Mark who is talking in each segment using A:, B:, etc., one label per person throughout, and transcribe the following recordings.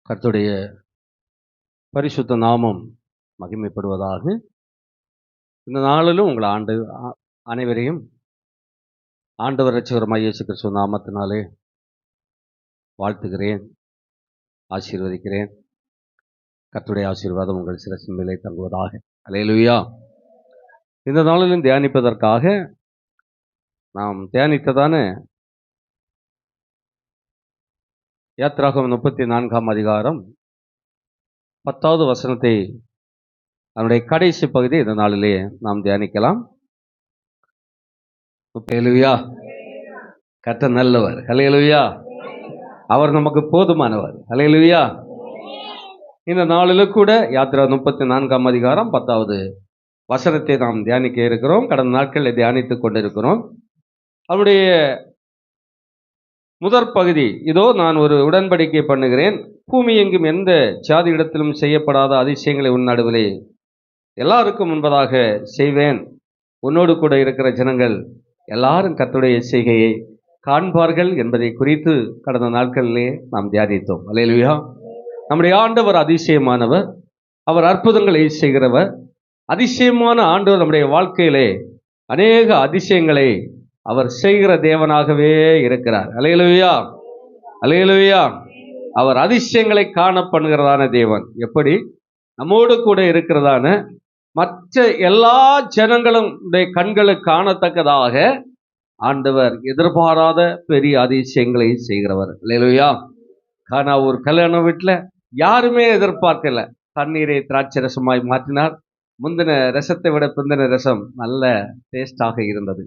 A: கர்த்தருடைய பரிசுத்த நாமம் மகிமைப்படுவதாக. இந்த நாளிலும் உங்கள் அனைவரையும் ஆண்டவர் இரட்சகருமாகிய இயேசு கிறிஸ்துவ நாமத்தினாலே வாழ்த்துகிறேன், ஆசீர்வதிக்கிறேன். கர்த்தருடைய ஆசீர்வாதம் உங்கள் சிரசின் மேலே தங்குவதாக. அல்லேலூயா. இந்த நாளிலும் தியானிப்பதற்காக நாம் தியானித்ததான யாத்திராகமம் 34ஆம் அதிகாரம் 10வது வசனத்தை, அதனுடைய கடைசி பகுதி இந்த நாளிலே நாம் தியானிக்கலாம். அல்லேலூயா. கர்த்தர் நல்லவர். அல்லேலூயா. அவர் நமக்கு போதுமானவர். அல்லேலூயா. இந்த நாளிலும் கூட யாத்திரா 34ஆம் அதிகாரம் 10வது வசனத்தை நாம் தியானிக்க இருக்கிறோம். கடந்த நாட்களில் தியானித்துக் கொண்டிருக்கிறோம். அவருடைய முதற் பகுதி, இதோ நான் ஒரு உடன்படிக்கை பண்ணுகிறேன், பூமி எங்கும் எந்த ஜாதி இடத்திலும் செய்யப்படாத அதிசயங்களை உன் நடுவிலே எல்லாருக்கும் முன்பதாக செய்வேன். உன்னோடு கூட இருக்கிற ஜனங்கள் எல்லாரும் கர்த்தருடைய செய்கையை காண்பார்கள் என்பதை குறித்து கடந்த நாட்களிலே நாம் தியானித்தோம். அல்லேலூயா. நம்முடைய ஆண்டவர் அதிசயமானவர், அவர் அற்புதங்களை செய்கிறவர். அதிசயமான ஆண்டவர் நம்முடைய வாழ்க்கையிலே அநேக அதிசயங்களை அவர் செய்கிற தேவனாகவே இருக்கிறார். அல்லேலூயா. அல்லேலூயா. அவர் அதிசயங்களை காண பண்ணுகிறதான தேவன். எப்படி? நம்மோடு கூட இருக்கிறதான மற்ற எல்லா ஜனங்களும் கண்களுக்கு காணத்தக்கதாக ஆண்டவர் எதிர்பாராத பெரிய அதிசயங்களை செய்கிறவர். அல்லேலூயா. கானா ஒரு கல்யாண வீட்டில் யாருமே எதிர்பார்க்கல. தண்ணீரை திராட்சை ரசமாய் மாற்றினார். முந்தின ரசத்தை விட பிந்தின ரசம் நல்ல டேஸ்டாக இருந்தது.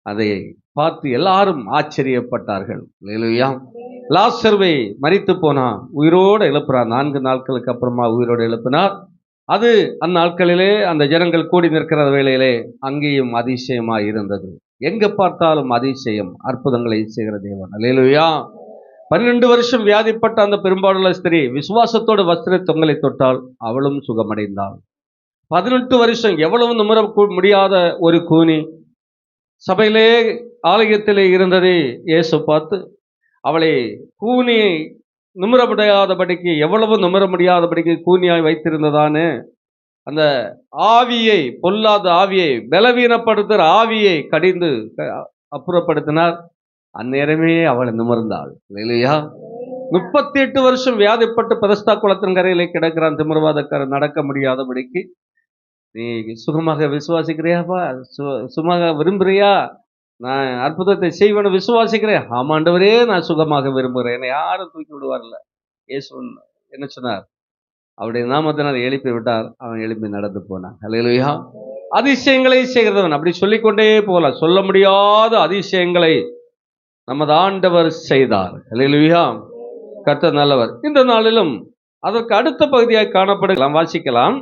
A: அதை பார்த்து எல்லாரும் ஆச்சரியப்பட்டார்கள். அல்லேலூயா. லாசருவை மரித்து போனா உயிரோடு எழுப்புறார். 4 நாட்களுக்கு அப்புறமா உயிரோடு எழுப்பினார். அது அந்நாட்களிலே அந்த ஜனங்கள் கூடி நிற்கிற வேளையிலே அங்கேயும் அதிசயமாய் இருந்தது. எங்க பார்த்தாலும் அதிசயம், அற்புதங்களை செய்கிற தேவன். அல்லேலூயா. 12 வருஷம் வியாதிப்பட்ட அந்த பெரும்பாலுள்ள ஸ்திரீ விசுவாசத்தோடு வஸ்திர தொங்கலை தொட்டால் அவளும் சுகமடைந்தாள். 18 வருஷம் எவ்வளவு நிமிர முடியாத ஒரு கூனி சபையிலே ஆலயத்திலே இருந்ததை இயேசு பார்த்து அவளை கூனி நிமிர முடியாதபடிக்கு, எவ்வளவு நிமிர முடியாதபடிக்கு கூனியாய் வைத்திருந்ததானே அந்த ஆவியை, பொல்லாத ஆவியை, பலவீனப்படுத்துகிற ஆவியை கடிந்து அப்புறப்படுத்தினார். அந்நேரமே அவளை நிமிர்ந்தாள். இல்லையா? 38 வருஷம் வியாதிப்பட்டு பெதஸ்தா குளத்தின் கரையிலே கிடக்கிறான் திமிர்வாதக்காரன், நடக்க முடியாதபடிக்கு. நீ சுகமாக விசுவாசிக்கிறியாப்பா? சுகமாக விரும்புறியா? நான் அற்புதத்தை செய்வேன்னு விசுவாசிக்கிறேன். ஆமாண்டவரே, நான் சுகமாக விரும்புகிறேன். என்னை யாரும் தூக்கி விடுவார்ல. இயேசு என்ன சொன்னார்? அவருடைய நாமத்தினால் எழுப்பி விட்டார். அவன் எழுப்பி நடந்து போனான். அல்லேலூயா. அதிசயங்களை செய்கிறவன். அப்படி சொல்லிக்கொண்டே போகலாம். சொல்ல முடியாத அதிசயங்களை நமது ஆண்டவர் செய்தார். அல்லேலூயா. கர்த்தர் நல்லவர். இந்த நாளிலும் அதற்கு அடுத்த பகுதியாக காணப்படலாம். வாசிக்கலாம்.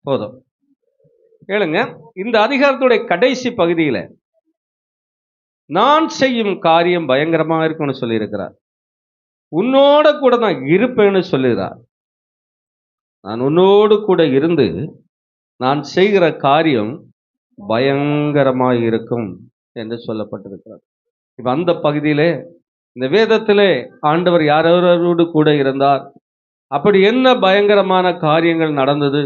A: போதும் கேளுங்க. இந்த அதிகாரத்துடைய கடைசி பகுதியில் நான் செய்யும் காரியம் பயங்கரமா இருக்கும்னு சொல்லி இருக்கிறார். உன்னோட கூட நான் இருப்பேன்னு சொல்லுகிறார். நான் உன்னோடு கூட இருந்து நான் செய்கிற காரியம் பயங்கரமாக இருக்கும் என்று சொல்லப்பட்டிருக்கிறார். இப்ப அந்த பகுதியிலே இந்த வேதத்திலே ஆண்டவர் யாரோடு கூட இருந்தார், அப்படி என்ன பயங்கரமான காரியங்கள் நடந்தது,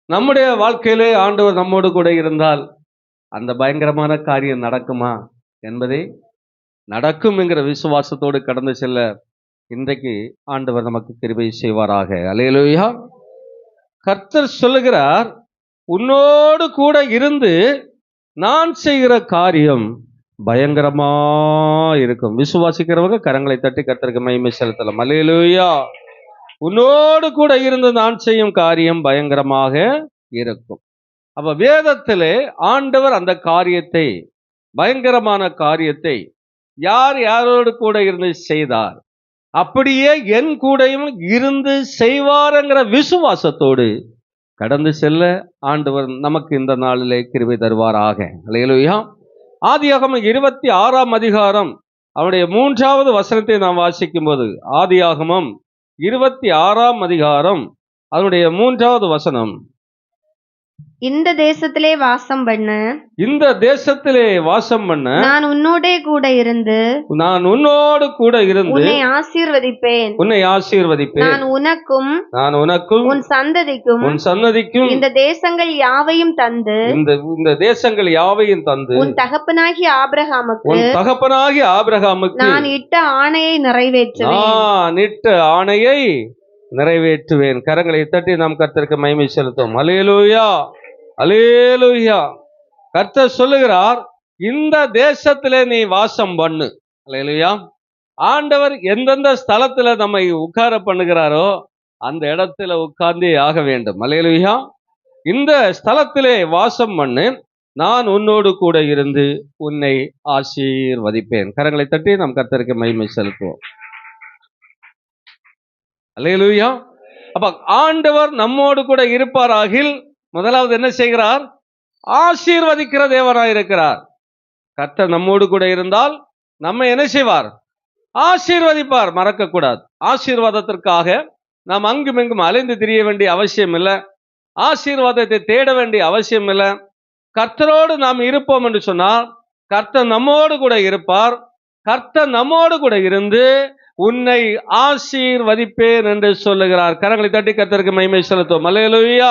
A: நம்முடைய வாழ்க்கையிலே ஆண்டவர் நம்மோடு கூட இருந்தால் அந்த பயங்கரமான காரியம் நடக்குமா என்பதை நடக்கும் என்கிற விசுவாசத்தோடு கடந்து செல்ல இன்றைக்கு ஆண்டவர் நமக்கு கிருபை செய்வாராக. அல்லேலூயா. கர்த்தர் சொல்லுகிறார், உன்னோடு கூட இருந்து நான் செய்கிற காரியம் பயங்கரமா இருக்கும். விசுவாசிக்கிறவங்க கரங்களை தட்டி கர்த்தருக்கு மகிமை செலுத்தலாம். அல்லேலூயா. உன்னோடு கூட இருந்து நான் செய்யும் காரியம் பயங்கரமாக இருக்கும். அப்ப வேதத்திலே ஆண்டவர் அந்த காரியத்தை, பயங்கரமான காரியத்தை யார் யாரோடு கூட இருந்து செய்தார், அப்படியே என் கூடையும் இருந்து செய்வார்ங்கிற விசுவாசத்தோடு கடந்து செல்ல ஆண்டவர் நமக்கு இந்த நாளிலே கிருபை தருவாராக. அல்லேலூயா. ஆதியாகமம் 26ஆம் அதிகாரம் அவருடைய 3வது வசனத்தை நாம் வாசிக்கும் போது, ஆதியாகமம் 26ஆம் அதிகாரம் அதனுடைய 3வது வசனம்.
B: இந்த தேசத்திலே வாசம் பண்ண
A: இந்த தேசத்திலே வாசம் பண்ண
B: நான் உன்னோடே கூட இருந்து
A: நான் உன்னோடு கூட இருந்து
B: உன்னை ஆசீர்வதிப்பேன்.
A: உன்னை ஆசீர்வதிப்பேன்.
B: நான் உனக்கும்
A: உன் சந்ததிக்கும்
B: இந்த தேசங்கள் யாவையும் தந்து
A: இந்த தேசங்கள் யாவையும் தந்து
B: உன் தகப்பனாகிய ஆபிரகாமுக்கு நான் இட்ட ஆணையை
A: நிறைவேற்றுவேன். கரங்களை தட்டி நாம் கர்த்தருக்கு மகிமை செலுத்துவோம். அல்லேலூயா, அல்லேலூயா. கர்த்தர் சொல்லுகிறார், இந்த தேசத்திலே நீ வாசம் பண்ணு. அல்லேலூயா. ஆண்டவர் எந்தெந்த ஸ்தலத்துல நம்மை உட்கார பண்ணுகிறாரோ அந்த இடத்துல உட்கார்ந்தே ஆக வேண்டும். அல்லேலூயா. இந்த ஸ்தலத்திலே வாசம் பண்ணு, நான் உன்னோடு கூட இருந்து உன்னை ஆசீர்வதிப்பேன். கரங்களை தட்டி நாம் கர்த்தருக்கு மகிமை செலுத்துவோம். அல்லேலூயா. அப்ப ஆண்டவர் நம்மோடு கூட இருப்பாராகில் முதலாவது என்ன செய்கிறார்? ஆசீர்வதிக்கிற தேவனாய் இருக்கிறார். கர்த்தர் நம்மோடு கூட இருந்தால் நம்மை என்ன செய்வார்? ஆசீர்வதிப்பார். மறக்க கூடாது. ஆசீர்வாதத்திற்காக நாம் அங்குமெங்கும் அலைந்து திரிய வேண்டிய அவசியம் இல்லை. ஆசீர்வாதத்தை தேட வேண்டிய அவசியம் இல்லை. கர்த்தரோடு நாம் இருப்போம் என்று சொன்னால் கர்த்தர் நம்மோடு கூட இருப்பார். கர்த்தர் நம்மோடு கூட இருந்து உன்னை ஆசீர்வதிப்பேன் என்று சொல்லுகிறார். கரங்களை தட்டி கர்த்தருக்கு மகிமை செலுத்துவோம். அல்லேலூயா.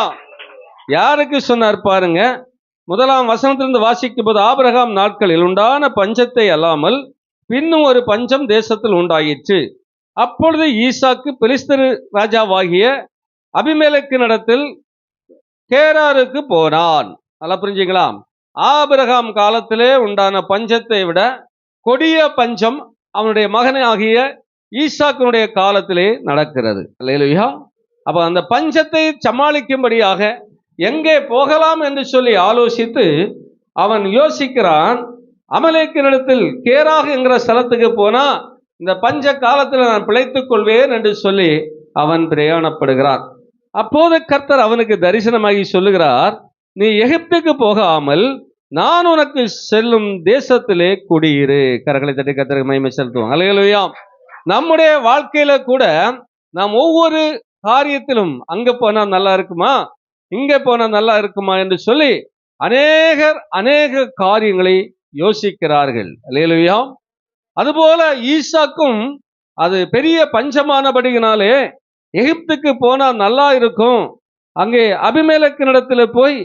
A: யாருக்கு சொன்னார் பாருங்க. 1ஆம் வசனத்திலிருந்து வாசிக்கும் போது, ஆபிரகாம் நாட்களில் உண்டான பஞ்சத்தை அல்லாமல் பின்னும் ஒரு பஞ்சம் தேசத்தில் உண்டாயிற்று. அப்பொழுது ஈசாக்கு பெலிஸ்தர் ராஜாவாகிய அபிமெலேக்கினிடத்தில் கேராருக்கு போனான். நல்லா புரிஞ்சுங்களா? ஆபிரகாம் காலத்திலே உண்டான பஞ்சத்தை விட கொடிய பஞ்சம் அவனுடைய மகனாகிய ஈசாக்கினுடைய காலத்திலே நடக்கிறது. அல்லேலூயா. அப்ப அந்த பஞ்சத்தை சமாளிக்கும்படியாக எங்கே போகலாம் என்று சொல்லி ஆலோசித்து அவன் யோசிக்கிறான். அமலேக்கினிடத்தில் கேராகு என்கிற ஸ்தலத்துக்கு போனா இந்த பஞ்ச காலத்தில் நான் பிழைத்துக் கொள்வேன் என்று சொல்லி அவன் பிரயாணப்படுகிறான். அப்போது கர்த்தர் அவனுக்கு தரிசனமாகி சொல்லுகிறார், நீ எகிப்துக்கு போகாமல் நான் உனக்கு செல்லும் தேசத்திலே குடியிரு. கரங்களை தட்டி கர்த்தருக்கு மகிமை செலுத்துவோம். அல்லேலூயா. நம்முடைய வாழ்க்கையில கூட நாம் ஒவ்வொரு காரியத்திலும் அங்க போனா நல்லா இருக்குமா, இங்க போனா நல்லா இருக்குமா என்று சொல்லி அநேக காரியங்களை யோசிக்கிறார்கள். அல்லேலூயா. அதுபோல ஈசாக்கும் அது பெரிய பஞ்சமானபடியினாலே எகிப்துக்கு போனா நல்லா இருக்கும், அங்கே அபிமெலேக்கினிடத்துல போய்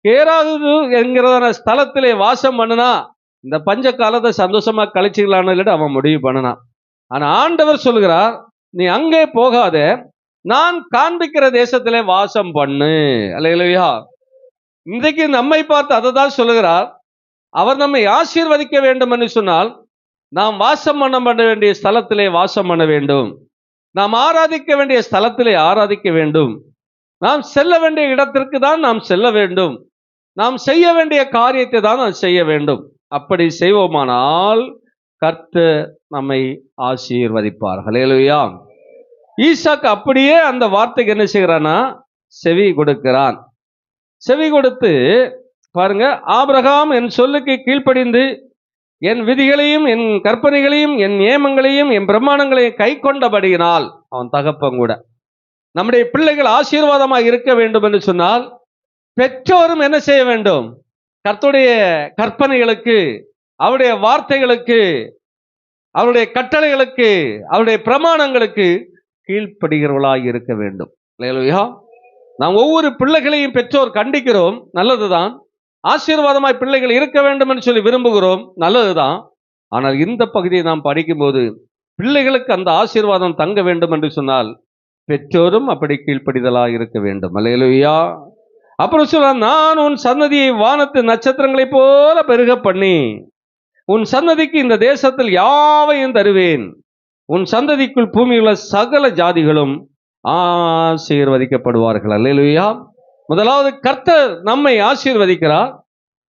A: கேராகு என்கிறதான ஸ்தலத்திலே வாசம் பண்ணுனா இந்த பஞ்ச காலத்தை சந்தோஷமா கழிச்சுக்கலான்னு அவன் முடிவு பண்ணினான். ஆனா ஆண்டவர் சொல்லுகிறார், நீ அங்கே போகாத, நான் காண்பிக்கிற தேசத்திலே வாசம் பண்ணு. அல்லேலூயா. இன்றைக்கு நம்மை பார்த்து அதை தான் சொல்லுகிறார். அவர் நம்மை ஆசீர்வதிக்க வேண்டும் என்று சொன்னால் நாம் வாசம் பண்ண வேண்டிய ஸ்தலத்திலே வாசம் பண்ண வேண்டும். நாம் ஆராதிக்க வேண்டிய ஸ்தலத்திலே ஆராதிக்க வேண்டும். நாம் செல்ல வேண்டிய இடத்திற்கு தான் நாம் செல்ல வேண்டும். நாம் செய்ய வேண்டிய காரியத்தை தான் நாம் செய்ய வேண்டும். அப்படி செய்வோமானால் கர்த்தர் நம்மை ஆசீர்வதிப்பார். அல்லேலூயா. ஈசாக்கு அப்படியே அந்த வார்த்தைக்கு என்ன செய்கிறானா? செவி கொடுக்கிறான். செவி கொடுத்து பாருங்க, ஆபிரகாம் என் சொல்லுக்கு கீழ்ப்படிந்து என் விதிகளையும் என் கற்பனைகளையும் என் நியமங்களையும் என் பிரமாணங்களையும் கை கொண்டபடியினால், அவன் தகப்பன் கூட நம்முடைய பிள்ளைகள் ஆசீர்வாதமாக இருக்க வேண்டும் என்று சொன்னால் பெற்றோரும் என்ன செய்ய வேண்டும்? கர்த்தருடைய கற்பனைகளுக்கு, அவருடைய வார்த்தைகளுக்கு, அவருடைய கட்டளைகளுக்கு, அவருடைய பிரமாணங்களுக்கு கீழ்ப்படுகிறவர்களாக இருக்க வேண்டும். அல்லேலூயா. நாம் ஒவ்வொரு பிள்ளைகளையும் பெற்றோர் கண்டிக்கிறோம், நல்லதுதான். ஆசீர்வாதமாய் பிள்ளைகள் இருக்க வேண்டும் என்று சொல்லி விரும்புகிறோம், நல்லதுதான். ஆனால் இந்த பகுதியை நாம் படிக்கும்போது பிள்ளைகளுக்கு அந்த ஆசீர்வாதம் தங்க வேண்டும் என்று சொன்னால் பெற்றோரும் அப்படி கீழ்ப்படிதலாக இருக்க வேண்டும். அல்லேலூயா. அப்புறம் சொல்ல, நான் உன் சன்னதியை வானத்து நட்சத்திரங்களைப் போல பெருக பண்ணி உன் சன்னதிக்கு இந்த தேசத்தில் யாவையும் தருவேன். உன் சந்ததிக்குள் பூமியுள்ள சகல ஜாதிகளும் ஆசீர்வதிக்கப்படுவார்கள். அல்லேலூயா. முதலாவது கர்த்தர் நம்மை ஆசீர்வதிக்கிறார்.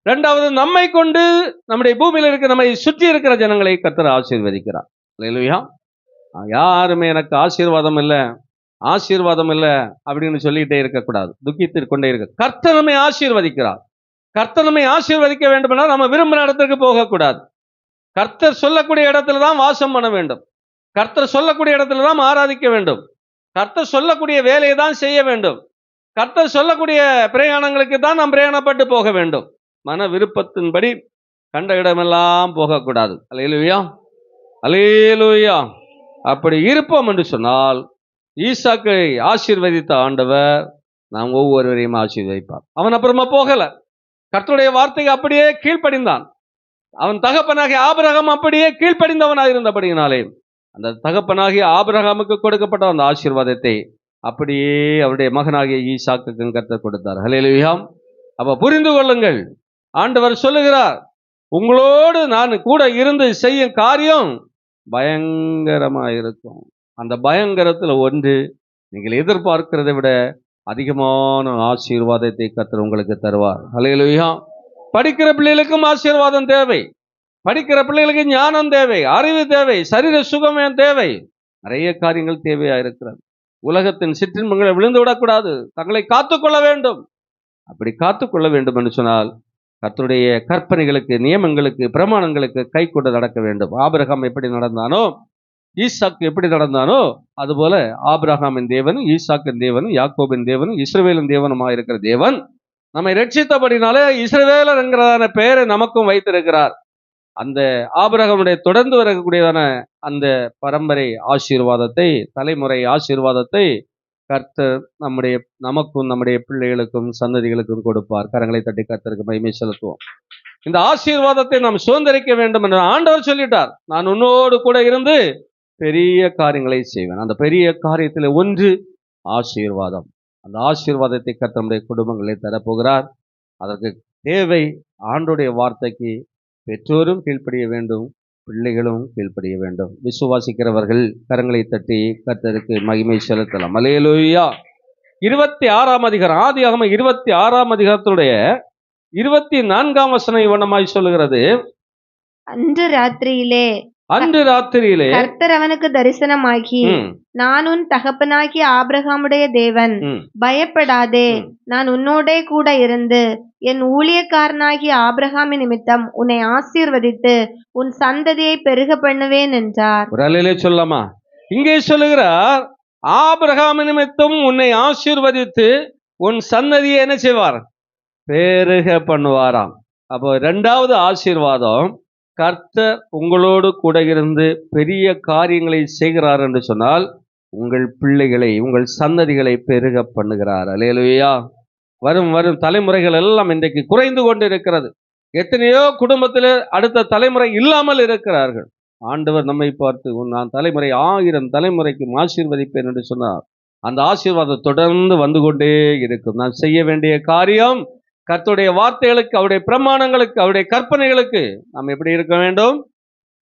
A: இரண்டாவது நம்மை கொண்டு நம்முடைய பூமியில் இருக்கிற நம்மை சுற்றி இருக்கிற ஜனங்களை கர்த்தர் ஆசீர்வதிக்கிறார். அல்லேலூயா. யாருமே எனக்கு ஆசீர்வாதம் இல்லை அப்படின்னு சொல்லிட்டே இருக்கக்கூடாது, துக்கித்து கொண்டே இருக்க. கர்த்தர் நம்மை ஆசீர்வதிக்கிறார். கர்த்தர் நம்மை ஆசீர்வதிக்க வேண்டும்னா நம்ம விரும்பின இடத்துக்கு போகக்கூடாது. கர்த்தர் சொல்லக்கூடிய இடத்துல தான் வாசம் பண்ண வேண்டும். கர்த்தர் சொல்லக்கூடிய இடத்துல தான் ஆராதிக்க வேண்டும். கர்த்தர் சொல்லக்கூடிய வேலையை தான் செய்ய வேண்டும். கர்த்தர் சொல்லக்கூடிய பிரயாணங்களுக்கு தான் நாம் பிரயாணப்பட்டு போக வேண்டும். மன விருப்பத்தின்படி கண்ட இடமெல்லாம் போகக்கூடாது. அல்லேலூயா, அல்லேலூயா. அப்படி இருப்போம் என்று சொன்னால் ஈசாக்கை ஆசீர்வதித்த ஆண்டவர் நாம் ஒவ்வொருவரையும் ஆசீர்வதிப்பார். அவன் அப்புறமா போகல, கர்த்தருடைய வார்த்தைக்கு அப்படியே கீழ்ப்படிந்தான். அவன் தகப்பனாகிய ஆபிரகாம் அப்படியே கீழ்ப்படிந்தவனாக இருந்தபடியினாலே அந்த தகப்பனாகிய ஆபிரகாமுக்கு கொடுக்கப்பட்ட அந்த ஆசீர்வாதத்தை அப்படியே அவருடைய மகனாகிய ஈசாக்குக்கு கர்த்தர் கொடுத்தார். ஹல்லேலூயா. அப்ப புரிந்து கொள்ளுங்கள், ஆண்டவர் சொல்லுகிறார், உங்களோடு நான் கூட இருந்து செய்யும் காரியம் பயங்கரமா இருக்கும். அந்த பயங்கரத்துல ஒன்று, நீங்கள் எதிர்பார்க்கிறதை விட அதிகமான ஆசீர்வாதத்தை கர்த்தர் உங்களுக்கு தருவார். ஹல்லேலூயா. படிக்கிற பிள்ளைகளுக்கும் ஆசீர்வாதம் தேவை, படிக்கிற பிள்ளைகளுக்கு ஞானம் தேவை, அறிவு தேவை, சரீர சுகமே தேவை, நிறைய காரியங்கள் தேவையா இருக்கிறது. உலகத்தின் சிற்றின்பங்களை விழுந்து விடக்கூடாது, தங்களை காத்துக்கொள்ள வேண்டும். அப்படி காத்துக்கொள்ள வேண்டும் என்று சொன்னால் கர்த்தருடைய கற்பனைகளுக்கு, நியமங்களுக்கு, பிரமாணங்களுக்கு கை கொண்டு நடக்க வேண்டும். ஆபிரகாம் எப்படி நடந்தானோ, ஈசாக்கு எப்படி நடந்தானோ, அதுபோல ஆபிரகாமின் தேவனும் ஈசாக்கின் தேவனும் யாக்கோபின் தேவனும் இஸ்ரவேலின் தேவனுமாக இருக்கிற தேவன் நம்மை ரட்சித்தபடினாலே இஸ்ரவேலர் என்கிறதான பெயரை நமக்கும் வைத்திருக்கிறார். அந்த ஆபிரகாமுடைய தொடர்ந்து வரக்கூடியதான அந்த பரம்பரை ஆசீர்வாதத்தை, தலைமுறை ஆசீர்வாதத்தை கர்த்தர் நமக்கும் நம்முடைய பிள்ளைகளுக்கும் சந்ததிகளுக்கும் கொடுப்பார். கரங்களை தட்டி கர்த்தருக்கு மகிமை செலுத்துவோம். இந்த ஆசீர்வாதத்தை நாம் சுதந்திரிக்க வேண்டும் என்று ஆண்டவர் சொல்லிட்டார். நான் உன்னோடு கூட இருந்து பெரிய காரியங்களை செய்வேன். அந்த பெரிய காரியத்தில் ஒன்று ஆசீர்வாதம். அந்த ஆசீர்வாதத்தை கர்த்தர் நம்முடைய குடும்பங்களை தரப்போகிறார். அதற்கு தேவை ஆண்டோடைய வார்த்தைக்கு பெற்றோரும் கீழ்ப்படிய வேண்டும், பிள்ளைகளும் கீழ்ப்படிய வேண்டும். விசுவாசிக்கிறவர்கள் கரங்களை தட்டி கர்த்தருக்கு மகிமை செலுத்தலாம். அல்லேலூயா. 26ஆம் அதிகாரம், ஆதியாகமம் 26ஆம் அதிகாரத்துடைய 24ஆம் வசனம் இவ்வண்ணமாய் சொல்லுகிறது,
B: அன்று ராத்திரியிலே கர்த்தர் அவனுக்கு தரிசனமாகி, நான் உன் தகப்பனாகிய ஆபிரகாமுடைய தேவன், பயப்படாதே, நான் உன்னோடே கூட இருந்து என் ஊழியக்காரனாகிய ஆபிரகாமின் நிமித்தம் உன்னை ஆசீர்வதித்து உன் சந்ததியை பெருக பண்ணுவேன் என்றார்.
A: ஒரு அல்லேலூயா சொல்லலாமா? இங்கே சொல்லுகிறார், ஆபிரகாம் நிமித்தம் உன்னை ஆசீர்வதித்து உன் சந்ததியை என்ன செய்வார்? பெருக பண்ணுவாராம். அப்போ இரண்டாவது ஆசீர்வாதம், கர்த்தர் உங்களோடு கூட இருந்து பெரிய காரியங்களை செய்கிறார் என்று சொன்னால் உங்கள் பிள்ளைகளை, உங்கள் சந்ததிகளை பெருக பண்ணுகிறார். அல்லேலூயா. வரும் தலைமுறைகள் எல்லாம் இன்றைக்கு குறைந்து கொண்டு இருக்கிறது. எத்தனையோ குடும்பத்தில் அடுத்த தலைமுறை இல்லாமல் இருக்கிறார்கள். ஆண்டவர் நம்மை பார்த்து, நான் தலைமுறை 1000 தலைமுறைக்கு ஆசீர்வதிப்பேன் என்று சொன்னார். அந்த ஆசீர்வாதம் தொடர்ந்து வந்து கொண்டே இருக்கும். நான் செய்ய வேண்டிய காரியம், கர்த்தருடைய வார்த்தைகளுக்கு, அவருடைய பிரமாணங்களுக்கு, அவருடைய கற்பனைகளுக்கு நாம் எப்படி இருக்க வேண்டும்?